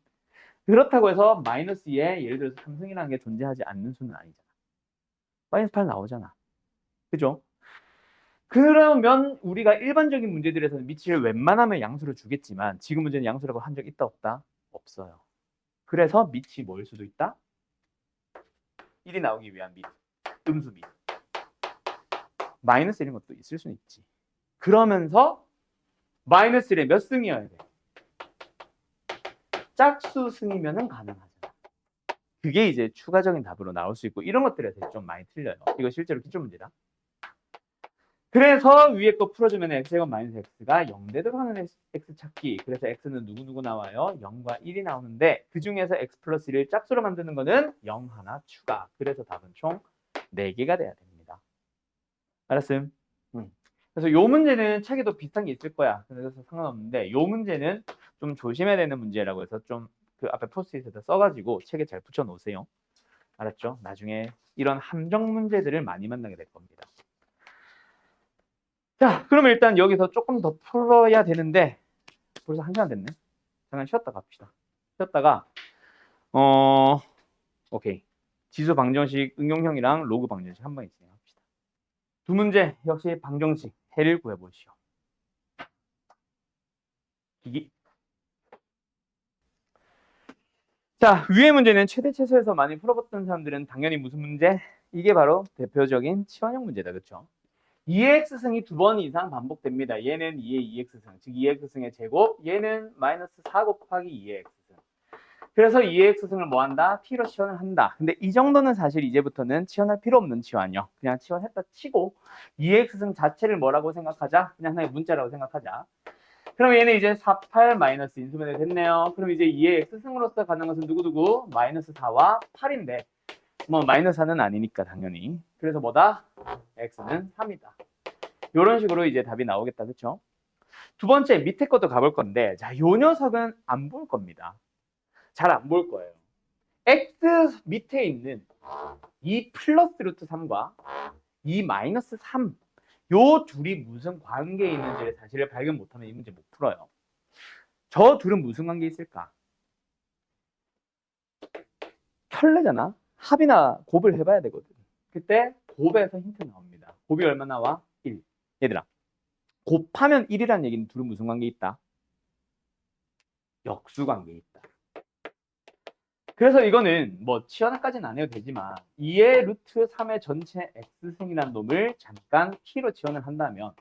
그렇다고 해서 마이너스 2에 예를 들어서 삼승이라는 게 존재하지 않는 수는 아니잖아. 마이너스 8 나오잖아. 그죠? 그러면 우리가 일반적인 문제들에서는 밑을 웬만하면 양수로 주겠지만 지금 문제는 양수라고 한 적 있다 없다? 없어요. 그래서 밑이 뭐일 수도 있다? 1이 나오기 위한 밑, 음수 밑. 마이너스 1인 것도 있을 수는 있지. 그러면서 마이너스 1에 몇 승이어야 돼? 짝수 승이면은 가능하잖아. 그게 이제 추가적인 답으로 나올 수 있고 이런 것들에서 좀 많이 틀려요. 이거 실제로 기출 문제다. 그래서 위에 거 풀어주면 x제곱 마이너스 x가 0 되도록 하는 x 찾기. 그래서 x는 누구누구 나와요? 0과 1이 나오는데 그 중에서 x 플러스 1을 짝수로 만드는 거는 0 하나 추가. 그래서 답은 총 4개가 돼야 됩니다. 알았음? 그래서 요 문제는 책에도 비슷한 게 있을 거야. 그래서 상관없는데 요 문제는 좀 조심해야 되는 문제라고 해서 좀 그 앞에 포스트잇에다 써가지고 책에 잘 붙여 놓으세요. 알았죠? 나중에 이런 함정 문제들을 많이 만나게 될 겁니다. 자, 그러면 일단 여기서 조금 더 풀어야 되는데 벌써 1시간 됐네. 잠깐 쉬었다 갑시다. 쉬었다가 오케이. 지수 방정식 응용형이랑 로그 방정식 한 번에 진행합시다. 두 문제 역시 방정식 해를 구해보시오. 기기. 자, 위의 문제는 최대 최소에서 많이 풀어봤던 사람들은 당연히 무슨 문제? 이게 바로 대표적인 치환형 문제다. 그렇죠? 2x승이 2번 이상 반복됩니다. 얘는 2의 2x승, 즉 2x승의 제곱, 얘는 마이너스 4 곱하기 2의 x승. 그래서 2의 x승을 뭐 한다? t로 치환을 한다. 근데 이 정도는 사실 이제부터는 치환할 필요 없는 치환이요. 그냥 치환했다 치고 2의 x승 자체를 뭐라고 생각하자? 그냥 하나의 문자라고 생각하자. 그럼 얘는 이제 4, 8 마이너스 인수분해 됐네요. 그럼 이제 2의 x승으로서 가는 것은 누구누구? 마이너스 4와 8인데 뭐 마이너스 4는 아니니까 당연히. 그래서 뭐다? x는 3이다. 이런 식으로 이제 답이 나오겠다. 그렇죠? 두 번째 밑에 것도 가볼 건데 자, 요 녀석은 안 볼 겁니다. 잘 안 볼 거예요. x 밑에 있는 2 플러스 루트 3과 2 마이너스 3 요 둘이 무슨 관계에 있는지를 사실을 발견 못하면 이 문제 못 풀어요. 저 둘은 무슨 관계 있을까? 혈례잖아. 합이나 곱을 해봐야 되거든. 그때 곱에서 힌트 나옵니다. 곱이 얼마 나와? 1. 얘들아, 곱하면 1이라는 얘기는 둘은 무슨 관계 있다? 역수 관계 있다. 그래서 이거는 뭐 치환까지는 안 해도 되지만 2의 루트 3의 전체 x승이라는 놈을 잠깐 t로 치환을 한다면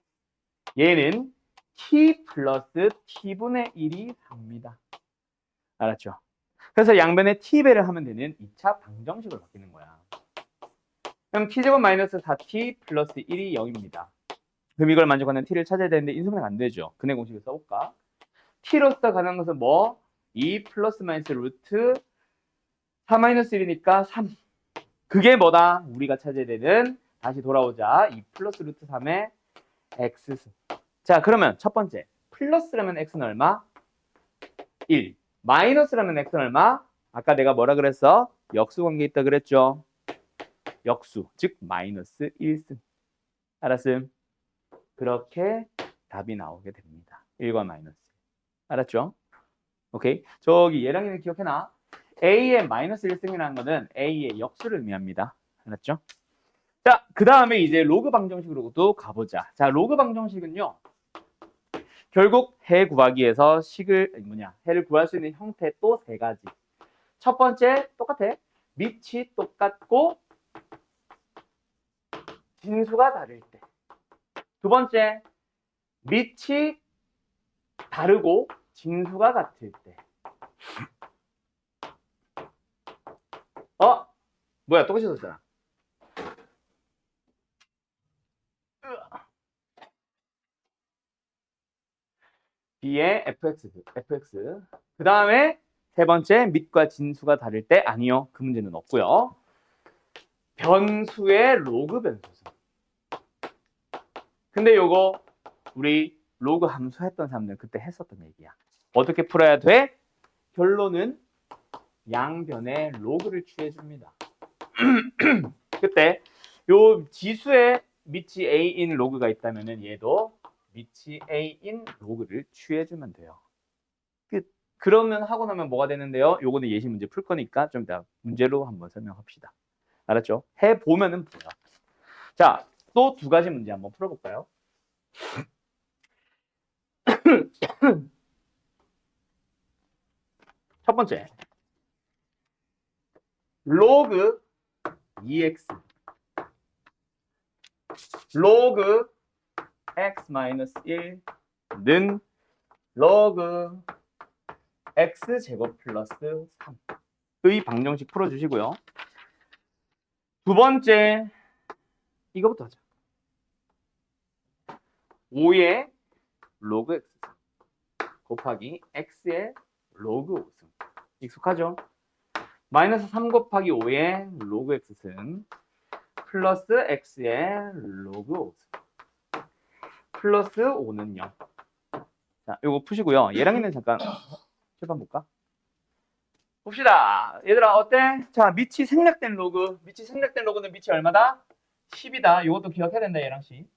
얘는 t 플러스 t분의 1이 4입니다. 알았죠? 그래서 양변에 t배를 하면 되는 2차 방정식으로 바뀌는 거야. 그럼 t제곱 마이너스 4t 플러스 1이 0입니다. 그럼 이걸 만족하는 t를 찾아야 되는데 인수분해가 안 되죠. 근해 공식을 써볼까? t로서 가는 것은 뭐? 2 플러스 마이너스 루트 4 마이너스 1이니까 3. 그게 뭐다? 우리가 찾아야 되는 다시 돌아오자. 2 플러스 루트 3의 x승. 자, 그러면 첫 번째 플러스라면 x는 얼마? 1. 마이너스라면 x는 얼마? 아까 내가 뭐라 그랬어? 역수 관계 있다 그랬죠? 역수, 즉 마이너스 1승. 알았음? 그렇게 답이 나오게 됩니다. 1과 마이너스. 알았죠? 오케이. 저기 얘랑이는 기억해놔. A의 마이너스 1승이라는 거는 A의 역수를 의미합니다. 알았죠? 자, 그 다음에 이제 로그 방정식으로도 가보자. 자, 로그 방정식은요. 결국 해 구하기에서 해를 구할 수 있는 형태 또 세 가지. 첫 번째 똑같아. 밑이 똑같고 진수가 다를 때. 두 번째 밑이 다르고 진수가 같을 때. 뭐야 똑같이 썼잖아. B의 fx. 그 다음에 세 번째 밑과 진수가 다를 때 아니요. 그 문제는 없고요. 변수의 로그 변수수. 근데 요거 우리 로그 함수 했던 사람들 그때 했었던 얘기야. 어떻게 풀어야 돼? 결론은 양변의 로그를 취해줍니다. 그때 요 지수에 밑이 a인 로그가 있다면은 얘도 밑이 a인 로그를 취해주면 돼요. 그러면 하고 나면 뭐가 되는데요? 요거는 예시 문제 풀 거니까 좀 이따 문제로 한번 설명합시다. 알았죠? 해보면은 보여. 자, 또 두 가지 문제 한번 풀어볼까요? 첫 번째, 로그 2x 로그 x-1는 로그 x제곱 플러스 3의 방정식 풀어주시고요. 두 번째, 이거부터 하자. 5의 로그 x 곱하기 x의 로그 5승. 익숙하죠? 마이너스 3 곱하기 5의 로그 x승 플러스 x의 로그 5승 플러스 5는 0. 자, 이거 푸시고요. 얘랑 있는 잠깐 출판 볼까? 봅시다. 얘들아 어때? 자, 밑이 생략된 로그는 밑이 얼마다? 10이다. 이것도 기억해야 된다, 얘랑 씨.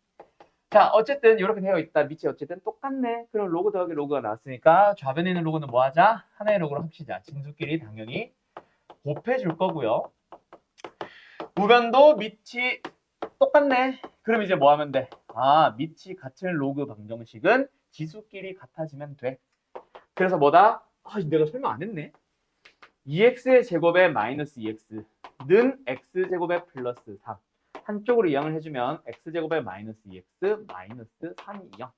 자, 어쨌든 이렇게 되어 있다. 밑이 어쨌든 똑같네. 그럼 로그 더하기 로그가 나왔으니까 좌변에 있는 로그는 뭐 하자? 하나의 로그로 합시다. 진수끼리 당연히 곱해줄 거고요. 우변도 밑이 똑같네. 그럼 이제 뭐 하면 돼? 밑이 같은 로그 방정식은 지수끼리 같아지면 돼. 그래서 뭐다? 내가 설명 안 했네. 2x의 제곱에 마이너스 2x는 x제곱에 플러스 3. 한쪽으로 이항을 해주면 x제곱에 마이너스 2x 마이너스 3이 0.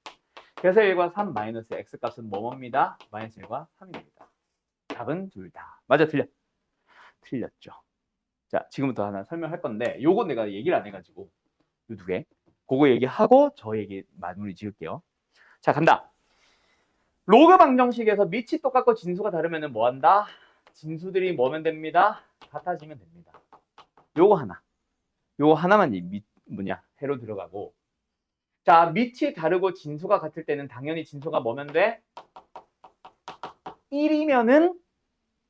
그래서 1과 3 마이너스 x 값은 뭐뭐입니다? 마이너스 1과 3입니다. 답은 둘 다. 맞아, 틀렸죠. 자, 지금부터 하나 설명할 건데 요거 내가 얘기를 안 해가지고 요 두 개. 그거 얘기하고 저 얘기 마무리 지을게요. 자, 간다. 로그 방정식에서 밑이 똑같고 진수가 다르면 뭐 한다? 진수들이 뭐면 됩니다? 같아지면 됩니다. 요거 하나만 해로 들어가고. 자, 밑이 다르고 진수가 같을 때는 당연히 진수가 뭐면 돼? 1이면은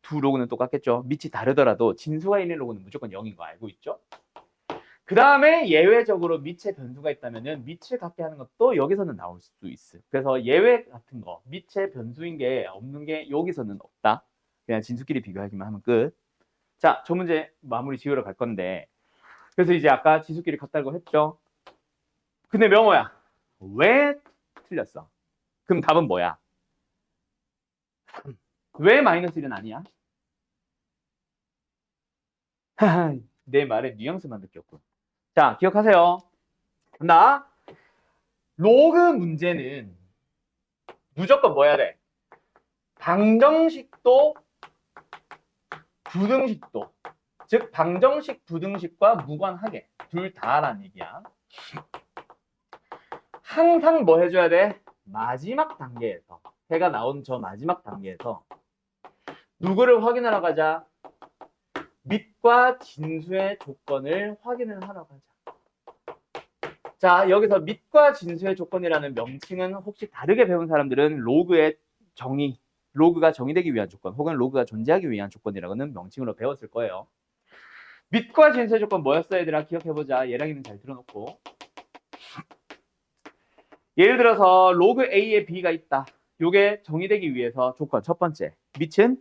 두 로그는 똑같겠죠. 밑이 다르더라도 진수가 있는 로그는 무조건 0인 거 알고 있죠? 그 다음에 예외적으로 밑에 변수가 있다면은 밑을 같게 하는 것도 여기서는 나올 수 있어. 그래서 예외 같은 거, 밑에 변수인 게 없는 게 여기서는 없다. 그냥 진수끼리 비교하기만 하면 끝. 자, 저 문제 마무리 지으러 갈 건데, 그래서 이제 아까 진수끼리 같다고 했죠. 근데 명호야, 왜 틀렸어? 그럼 답은 뭐야? 왜 마이너스 1은 아니야? 내 말에 뉘앙스만 느꼈군. 자, 기억하세요. 나 로그 문제는 무조건 뭐 해야 돼? 방정식도 부등식도, 즉 방정식 부등식과 무관하게 둘 다라는 얘기야. 항상 뭐 해줘야 돼? 마지막 단계에서, 해가 나온 저 마지막 단계에서 누구를 확인하러 가자? 밑과 진수의 조건을 확인을 하러 가자. 자, 여기서 밑과 진수의 조건이라는 명칭은 혹시 다르게 배운 사람들은 로그의 정의, 로그가 정의되기 위한 조건 혹은 로그가 존재하기 위한 조건이라고는 명칭으로 배웠을 거예요. 밑과 진수의 조건 뭐였어 얘들아? 기억해보자. 얘랑이는 잘 들어놓고. 예를 들어서 로그 A에 B가 있다. 요게 정의되기 위해서 조건 첫 번째, 밑은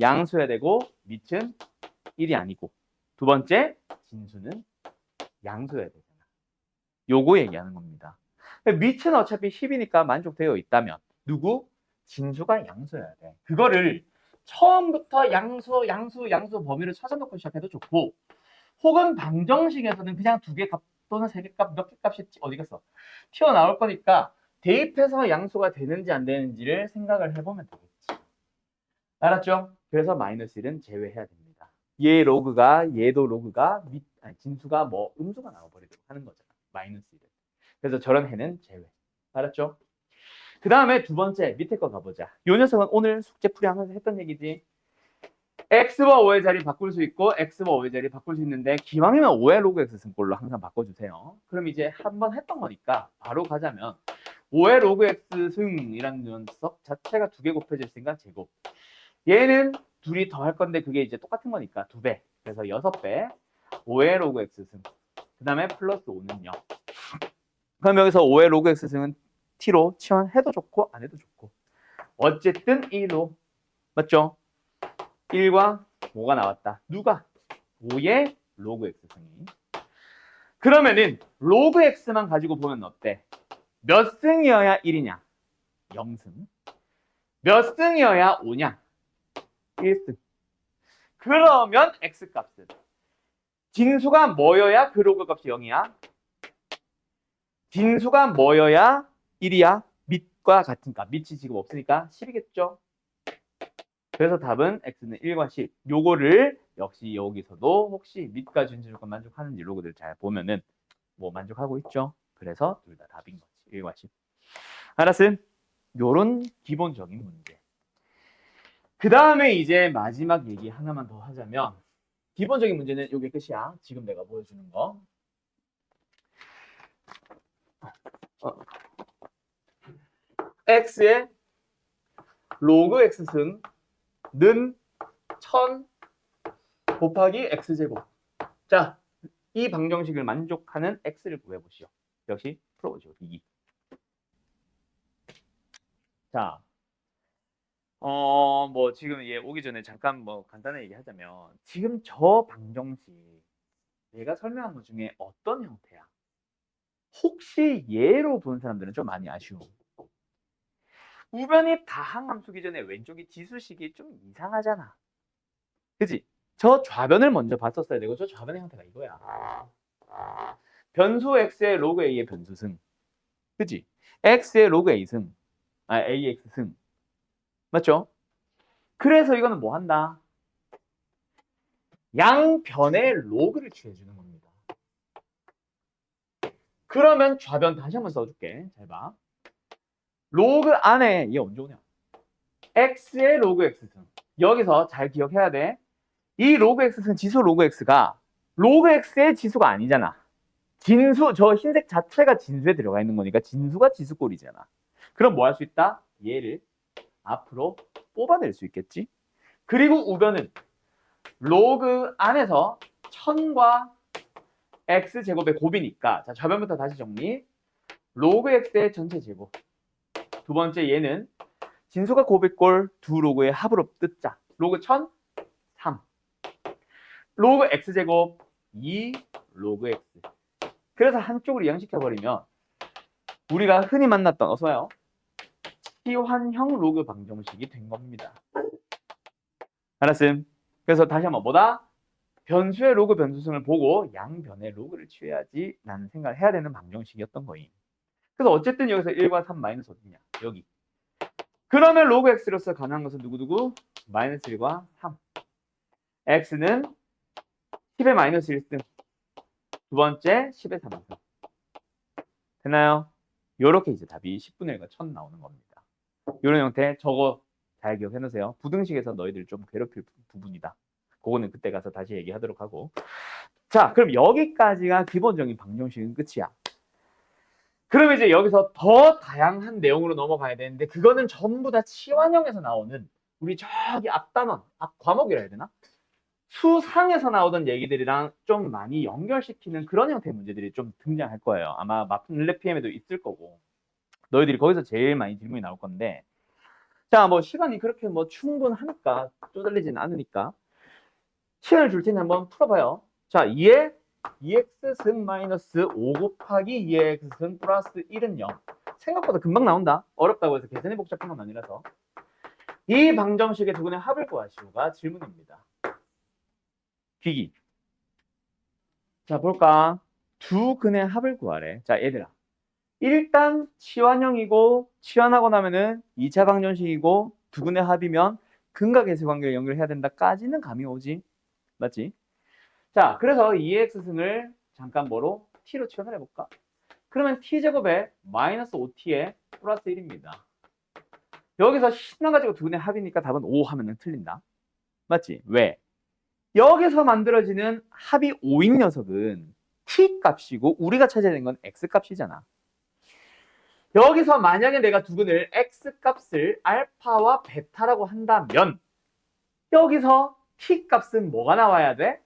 양수여야 되고 밑은 1이 아니고, 두 번째, 진수는 양수여야 되잖아. 요거 얘기하는 겁니다. 밑은 어차피 10이니까 만족되어 있다면 누구? 진수가 양수여야 돼. 그거를 처음부터 양수 범위를 찾아놓고 시작해도 좋고, 혹은 방정식에서는 그냥 두 개 값 또는 세 개 값, 몇 개 값이 어디 갔어? 튀어나올 거니까 대입해서 양수가 되는지 안 되는지를 생각을 해보면 되겠지. 알았죠? 그래서 마이너스 1은 제외해야 됩니다. 얘 로그가, 얘도 로그가, 진수가 뭐 음수가 나와버리도록 하는 거잖아. 마이너스 1은. 그래서 저런 해는 제외. 알았죠? 그 다음에 두 번째 밑에 거 가보자. 요 녀석은 오늘 숙제 풀이하면서 했던 얘기지. x와 5의 자리 바꿀 수 있고 x와 5의 자리 바꿀 수 있는데 기왕이면 5의 로그 x 승꼴로 항상 바꿔주세요. 그럼 이제 한번 했던 거니까 바로 가자면 5의 로그 x 승이라는 녀석 자체가 두 개 곱해져 있으니까 제곱. 얘는 둘이 더 할 건데 그게 이제 똑같은 거니까 2배. 그래서 6배 5의 로그 x 승. 그 다음에 플러스 5는요. 그럼 여기서 5의 로그 x 승은 t로 치환해도 좋고 안 해도 좋고. 어쨌든 1로. 맞죠? 1과 5가 나왔다. 누가? 5의 로그 x승이. 그러면은 로그 x만 가지고 보면 어때? 몇 승이어야 1이냐? 0승. 몇 승이어야 5냐? 1승. 그러면 x값은 진수가 뭐여야 그 로그 값이 0이야? 진수가 뭐여야 1이야? 밑과 같은 값. 밑이 지금 없으니까 10이겠죠? 그래서 답은 x는 1과 10. 요거를 역시 여기서도 혹시 밑과 진수 조건 만족하는지 로그들 잘 보면은 뭐 만족하고 있죠. 그래서 둘 다 답인 거지. 1과 10. 알았음? 요런 기본적인 문제. 그 다음에 이제 마지막 얘기 하나만 더 하자면 기본적인 문제는 요게 끝이야. 지금 내가 보여주는 거. x의 로그 x승 는 1000 곱하기 x제곱. 자, 이 방정식을 만족하는 x를 구해보시오. 역시 풀어보시오. 2기. 자, 뭐 지금 얘 오기 전에 잠깐 뭐 간단하게 얘기하자면 지금 저 방정식 내가 설명한 것 중에 어떤 형태야? 혹시 얘로 본 사람들은 좀 많이 아쉬워. 우변이 다항함수기 전에 왼쪽이 지수식이 좀 이상하잖아. 그지? 저 좌변을 먼저 봤었어야 되고 저 좌변의 형태가 이거야. 변수 x의 로그 a의 변수승. 그지? x의 로그 a승. ax승. 맞죠? 그래서 이거는 뭐 한다? 양변의 로그를 취해주는 겁니다. 그러면 좌변 다시 한번 써줄게. 잘 봐. 로그 안에 얘 언제 오냐? x의 로그 x승. 여기서 잘 기억해야 돼. 이 로그 x승 지수 로그 x가 로그 x의 지수가 아니잖아. 진수, 저 흰색 자체가 진수에 들어가 있는 거니까 진수가 지수꼴이잖아. 그럼 뭐 할 수 있다? 얘를 앞으로 뽑아낼 수 있겠지? 그리고 우변은 로그 안에서 1000과 x제곱의 곱이니까 자 좌변부터 다시 정리. 로그 x의 전체 제곱. 두 번째 얘는 진수가 곱일 꼴 두 로그의 합으로 뜯자. 로그 1000, 3. 로그 x제곱 2 로그 x. 그래서 한쪽으로 이항시켜버리면 우리가 흔히 만났던 어서요. 치환형 로그 방정식이 된 겁니다. 알았음? 그래서 다시 한번 뭐다? 변수의 로그 변수승을 보고 양변의 로그를 취해야지 라는 생각을 해야 되는 방정식이었던 거임. 그래서 어쨌든 여기서 1과 3 마이너스 어디냐? 여기. 그러면 로그 x로서 가능한 것은 누구누구? 마이너스 1과 3. x는 10의 마이너스 1승. 두 번째 10의 3승. 됐나요? 요렇게 이제 답이 10분의 1과 1000 나오는 겁니다. 이런 형태 저거 잘 기억해 놓으세요. 부등식에서 너희들 좀 괴롭힐 부분이다. 그거는 그때 가서 다시 얘기하도록 하고. 자, 그럼 여기까지가 기본적인 방정식은 끝이야. 그러면 이제 여기서 더 다양한 내용으로 넘어가야 되는데 그거는 전부 다 치환형에서 나오는 우리 저기 앞 단원, 앞 과목이라 해야 되나? 수상에서 나오던 얘기들이랑 좀 많이 연결시키는 그런 형태의 문제들이 좀 등장할 거예요. 아마 마플 PM에도 있을 거고 너희들이 거기서 제일 많이 질문이 나올 건데 자, 뭐 시간이 그렇게 뭐 충분하니까 쪼들리진 않으니까 시간을 줄 테니 한번 풀어봐요. 자, 2에 2x승 마이너스 5 곱하기 2x승 플러스 1은 0. 생각보다 금방 나온다. 어렵다고 해서 계산이 복잡한 건 아니라서. 이 방정식의 두 근의 합을 구하시오가 질문입니다. 귀기. 자, 볼까? 두 근의 합을 구하래. 자, 얘들아. 일단 치환형이고 치환하고 나면은 2차 방정식이고 두 근의 합이면 근과 계수 관계를 연결해야 된다까지는 감이 오지. 맞지? 자, 그래서 2x승을 잠깐 뭐로? t로 치환을 해볼까? 그러면 t제곱에 마이너스 5t에 플러스 1입니다. 여기서 신나가지고 두 근의 합이니까 답은 5 하면은 틀린다. 맞지? 왜? 여기서 만들어지는 합이 5인 녀석은 t 값이고 우리가 찾아야 되는 건 x 값이잖아. 여기서 만약에 내가 두 근을 x 값을 알파와 베타라고 한다면 여기서 t 값은 뭐가 나와야 돼?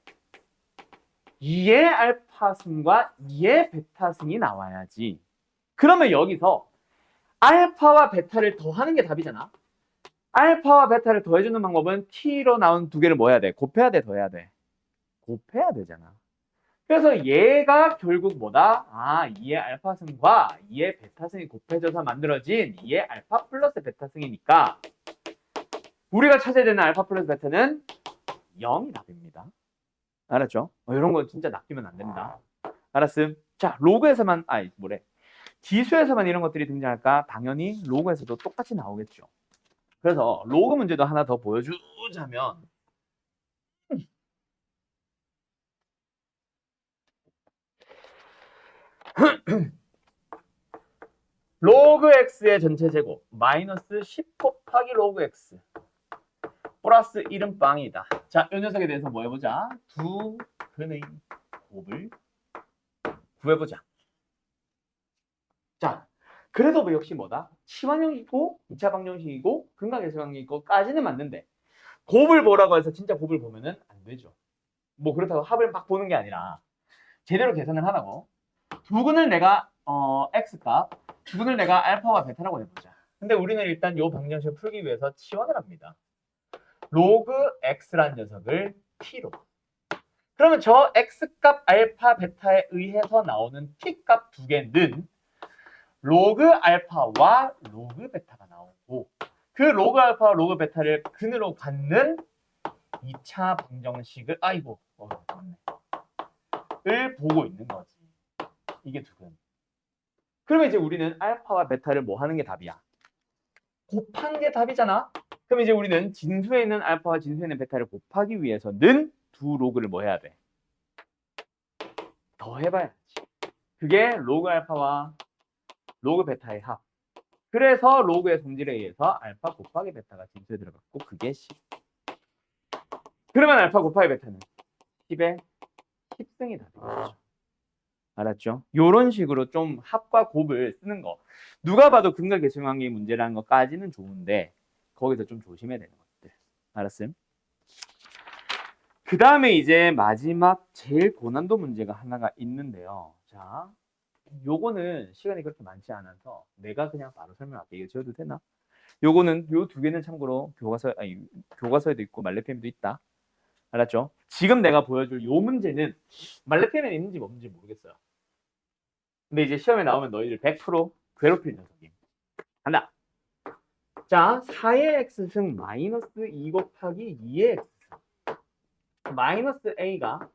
2의 알파승과 2의 베타승이 나와야지. 그러면 여기서 알파와 베타를 더하는 게 답이잖아. 알파와 베타를 더해주는 방법은 t로 나온 두 개를 뭐 해야 돼? 곱해야 돼? 더해야 돼? 곱해야 되잖아. 그래서 얘가 결국 뭐다? 아, 2의 알파승과 2의 베타승이 곱해져서 만들어진 2의 알파 플러스 베타승이니까 우리가 찾아야 되는 알파 플러스 베타는 0이 답입니다. 알았죠? 이런 거 진짜 낚이면 안 됩니다. 알았음? 자, 로그에서만, 지수에서만 이런 것들이 등장할까? 당연히 로그에서도 똑같이 나오겠죠. 그래서 로그 문제도 하나 더 보여주자면 로그 x의 전체 제곱 마이너스 10 곱하기 로그 x 플러스 1은 빵이다. 자, 이 녀석에 대해서 뭐 해보자. 두 근의 곱을 구해보자. 자, 그래도 뭐 역시 뭐다? 치환형이고 2차 방정식이고 근과 계수 관계이고까지는 맞는데 곱을 보라고 해서 진짜 곱을 보면은 안 되죠. 뭐 그렇다고 합을 막 보는 게 아니라 제대로 계산을 하라고. 두 근을 내가 x값, 두 근을 내가 알파와 베타라고 해보자. 근데 우리는 일단 이 방정식을 풀기 위해서 치환을 합니다. 로그 x란 녀석을 t로. 그러면 저 x값 알파 베타에 의해서 나오는 t값 두 개는 로그 알파와 로그 베타가 나오고 그 로그 알파와 로그 베타를 근으로 갖는 2차 방정식을 을 보고 있는 거지. 이게 두 근. 그러면 이제 우리는 알파와 베타를 뭐 하는 게 답이야? 곱한 게 답이잖아. 그럼 이제 우리는 진수에 있는 알파와 진수에 있는 베타를 곱하기 위해서는 두 로그를 뭐 해야 돼? 더 해봐야지. 그게 로그 알파와 로그 베타의 합. 그래서 로그의 성질에 의해서 알파 곱하기 베타가 진수에 들어갔고 그게 10. 그러면 알파 곱하기 베타는 10의 10승이 답이겠죠. 알았죠? 요런 식으로 좀 합과 곱을 쓰는 거. 누가 봐도 근과 계수 관계의 문제라는 것까지는 좋은데 거기서 좀 조심해야 되는 것들. 알았음? 그 다음에 이제 마지막 제일 고난도 문제가 하나가 있는데요. 자, 요거는 시간이 그렇게 많지 않아서 내가 그냥 바로 설명할게. 이거 지워도 되나? 요거는 요 두 개는 참고로 교과서에도 있고 말레편에도 있다. 알았죠? 지금 내가 보여줄 요 문제는 말레편에 있는지 없는지 모르겠어요. 근데 이제 시험에 나오면 너희들 100% 괴롭힐 녀석임. 간다. 자, 4의 x승 마이너스 2 곱하기 2의 x승. 마이너스 a가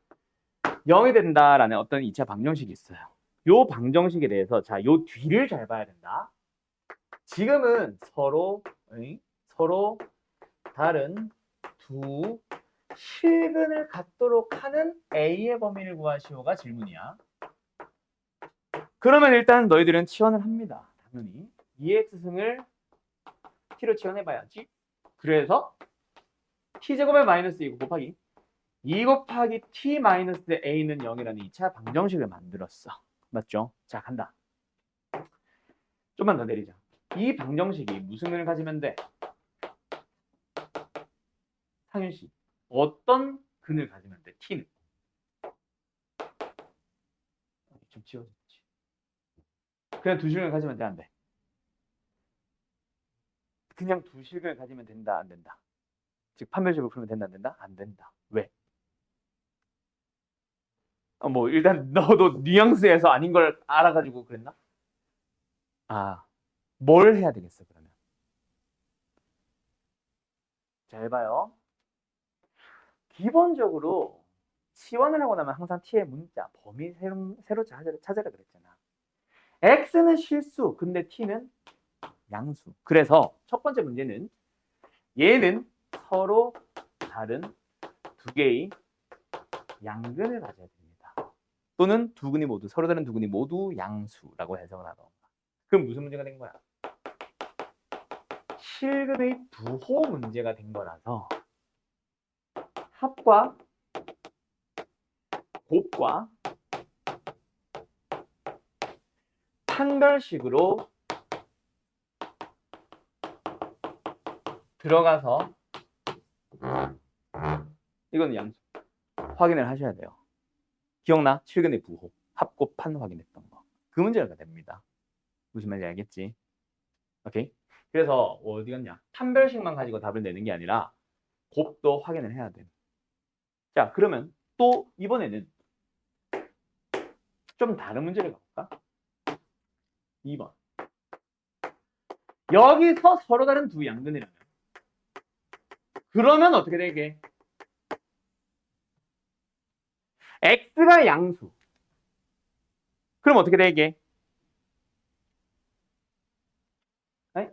0이 된다라는 어떤 2차 방정식이 있어요. 요 방정식에 대해서 자, 요 뒤를 잘 봐야 된다. 지금은 서로 다른 두 실근을 갖도록 하는 a의 범위를 구하시오가 질문이야. 그러면 일단 너희들은 치환을 합니다. 당연히 2x승을 t로 치환해봐야지. 그래서 t제곱에 마이너스 2 곱하기 2 곱하기 t 마이너스 a는 0이라는 2차 방정식을 만들었어. 맞죠? 자, 간다. 좀만 더 내리자. 이 방정식이 무슨 근을 가지면 돼? 상윤 씨, 어떤 근을 가지면 돼? t는 좀 지워졌지. 그냥 두 실근을 가지면 돼, 안 돼? 그냥 두 실근을 가지면 된다, 안 된다? 즉 판별식으로 풀면 된다, 안 된다? 안 된다. 왜? 뭐 일단 너도 뉘앙스에서 아닌 걸 알아가지고 그랬나? 아, 뭘 해야 되겠어 그러면? 잘 봐요. 기본적으로 치환을 하고 나면 항상 t의 문자, 범위 새로 찾아라 그랬잖아. x는 실수, 근데 t는 양수. 그래서 첫 번째 문제는 얘는 서로 다른 두 개의 양근을 가져야 됩니다. 또는 두 근이 모두, 서로 다른 두 근이 모두 양수라고 해석을 하던가. 그럼 무슨 문제가 된 거야? 실근의 부호 문제가 된 거라서 합과 곱과 판별식으로 들어가서 이건 양수 확인을 하셔야 돼요. 기억나? 실근의 부호 합곱판 확인했던 거. 그 문제가 됩니다. 무슨 말인지 알겠지? 오케이? 그래서 어디 갔냐? 판별식만 가지고 답을 내는 게 아니라 곱도 확인을 해야 돼. 자, 그러면 또 이번에는 좀 다른 문제를 가볼까? 2번. 여기서 서로 다른 두 양근이라면 그러면 어떻게 되게? x가 양수. 그럼 어떻게 되게?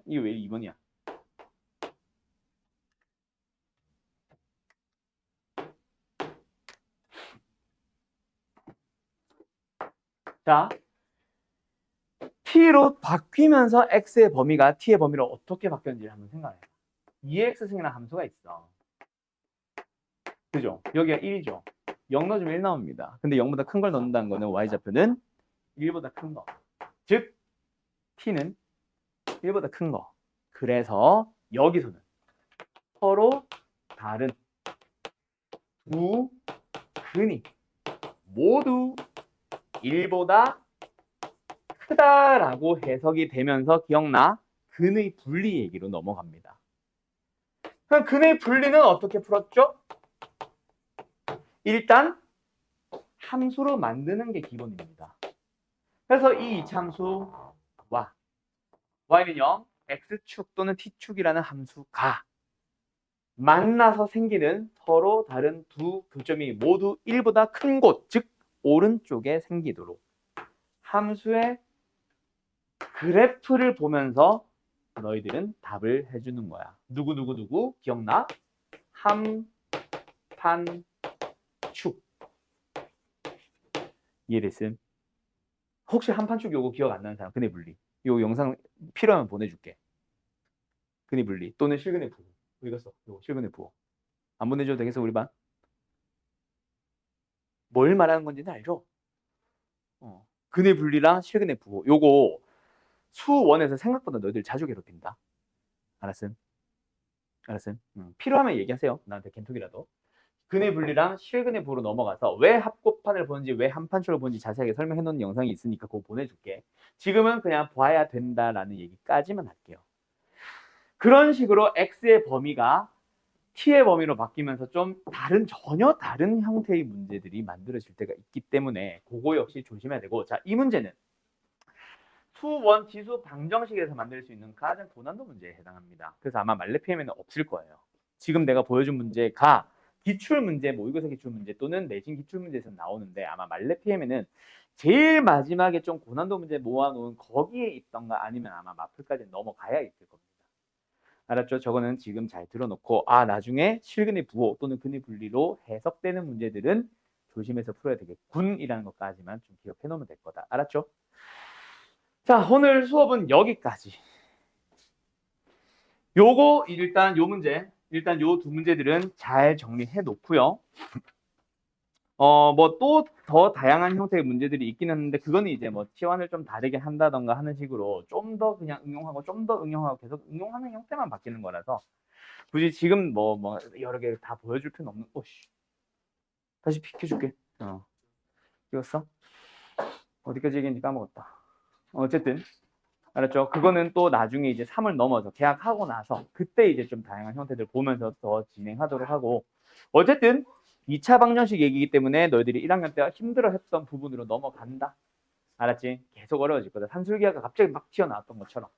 이거 왜 2번이야? 자, t로 바뀌면서 x의 범위가 t의 범위로 어떻게 바뀌었는지 한번 생각해. 2x승이라는 함수가 있어. 그죠? 여기가 1이죠. 0 넣어주면 1 나옵니다. 근데 0보다 큰 걸 넣는다는 거는 y좌표는 1보다 큰 거. 즉, t는 1보다 큰 거. 그래서 여기서는 서로 다른 두 근이 모두 1보다 크다라고 해석이 되면서 기억나? 근의 분리 얘기로 넘어갑니다. 그럼 근의 분리는 어떻게 풀었죠? 일단 함수로 만드는 게 기본입니다. 그래서 이 이차함수와 y는 0, x축 또는 t축이라는 함수가 만나서 생기는 서로 다른 두 교점이 모두 1보다 큰 곳, 즉 오른쪽에 생기도록 함수의 그래프를 보면서 너희들은 답을 해주는 거야. 누구 기억나? 함, 판, 축. 이해됐음? 혹시 한판축 요거 기억 안 나는 사람? 근의 분리. 요 영상 필요하면 보내줄게. 근의 분리 또는 실근의 부호. 읽었어. 요거 실근의 부호. 안 보내줘도 되겠어 우리 반? 뭘 말하는 건지는 알죠? 근의 분리랑 실근의 부호. 요거 수원에서 생각보다 너희들 자주 괴롭힌다. 알았음? 알았음? 필요하면 얘기하세요. 나한테 겐톡이라도. 근의 분리랑 실근의 부호로 넘어가서 왜 합곱판을 보는지 왜 한판축을 보는지 자세하게 설명해 놓은 영상이 있으니까 그거 보내줄게. 지금은 그냥 봐야 된다라는 얘기까지만 할게요. 그런 식으로 x의 범위가 t의 범위로 바뀌면서 좀 전혀 다른 형태의 문제들이 만들어질 때가 있기 때문에 그거 역시 조심해야 되고, 자, 이 문제는 수원 지수 방정식에서 만들 수 있는 가장 고난도 문제에 해당합니다. 그래서 아마 말레피엠에는 없을 거예요. 지금 내가 보여준 문제가 기출문제, 모의고사 기출문제 또는 내신 기출문제에서 나오는데 아마 말레피엠에는 제일 마지막에 좀 고난도 문제 모아놓은 거기에 있던가 아니면 아마 마플까지 넘어가야 있을 겁니다. 알았죠? 저거는 지금 잘 들어놓고 나중에 실근의 부호 또는 근의 분리로 해석되는 문제들은 조심해서 풀어야 되겠군이라는 것까지만 좀 기억해 놓으면 될 거다. 알았죠? 자, 오늘 수업은 여기까지. 요거 일단 요 문제, 일단 요 두 문제들은 잘 정리해 놓고요. 뭐 또 더 다양한 형태의 문제들이 있긴 했는데 그거는 이제 뭐 T1을 좀 다르게 한다던가 하는 식으로 좀 더 그냥 응용하고 좀 더 응용하고 계속 응용하는 형태만 바뀌는 거라서 굳이 지금 뭐 여러 개 다 보여줄 필요는 없는. 오씨. 다시 비켜줄게. 찍었어? 어디까지 얘기했는지 까먹었다. 어쨌든 알았죠? 그거는 또 나중에 이제 3을 넘어서 계약하고 나서 그때 이제 좀 다양한 형태들 보면서 더 진행하도록 하고 어쨌든 2차 방정식 얘기이기 때문에 너희들이 1학년 때 힘들어했던 부분으로 넘어간다. 알았지? 계속 어려워질 거다. 산술기하가 갑자기 막 튀어나왔던 것처럼.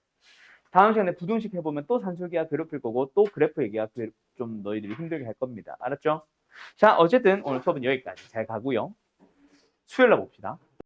다음 시간에 부등식 해보면 또 산술기하 괴롭힐 거고 또 그래프 얘기가 좀 너희들이 힘들게 할 겁니다. 알았죠? 자, 어쨌든 오늘 수업은 여기까지 잘 가고요. 수요일 날 봅시다.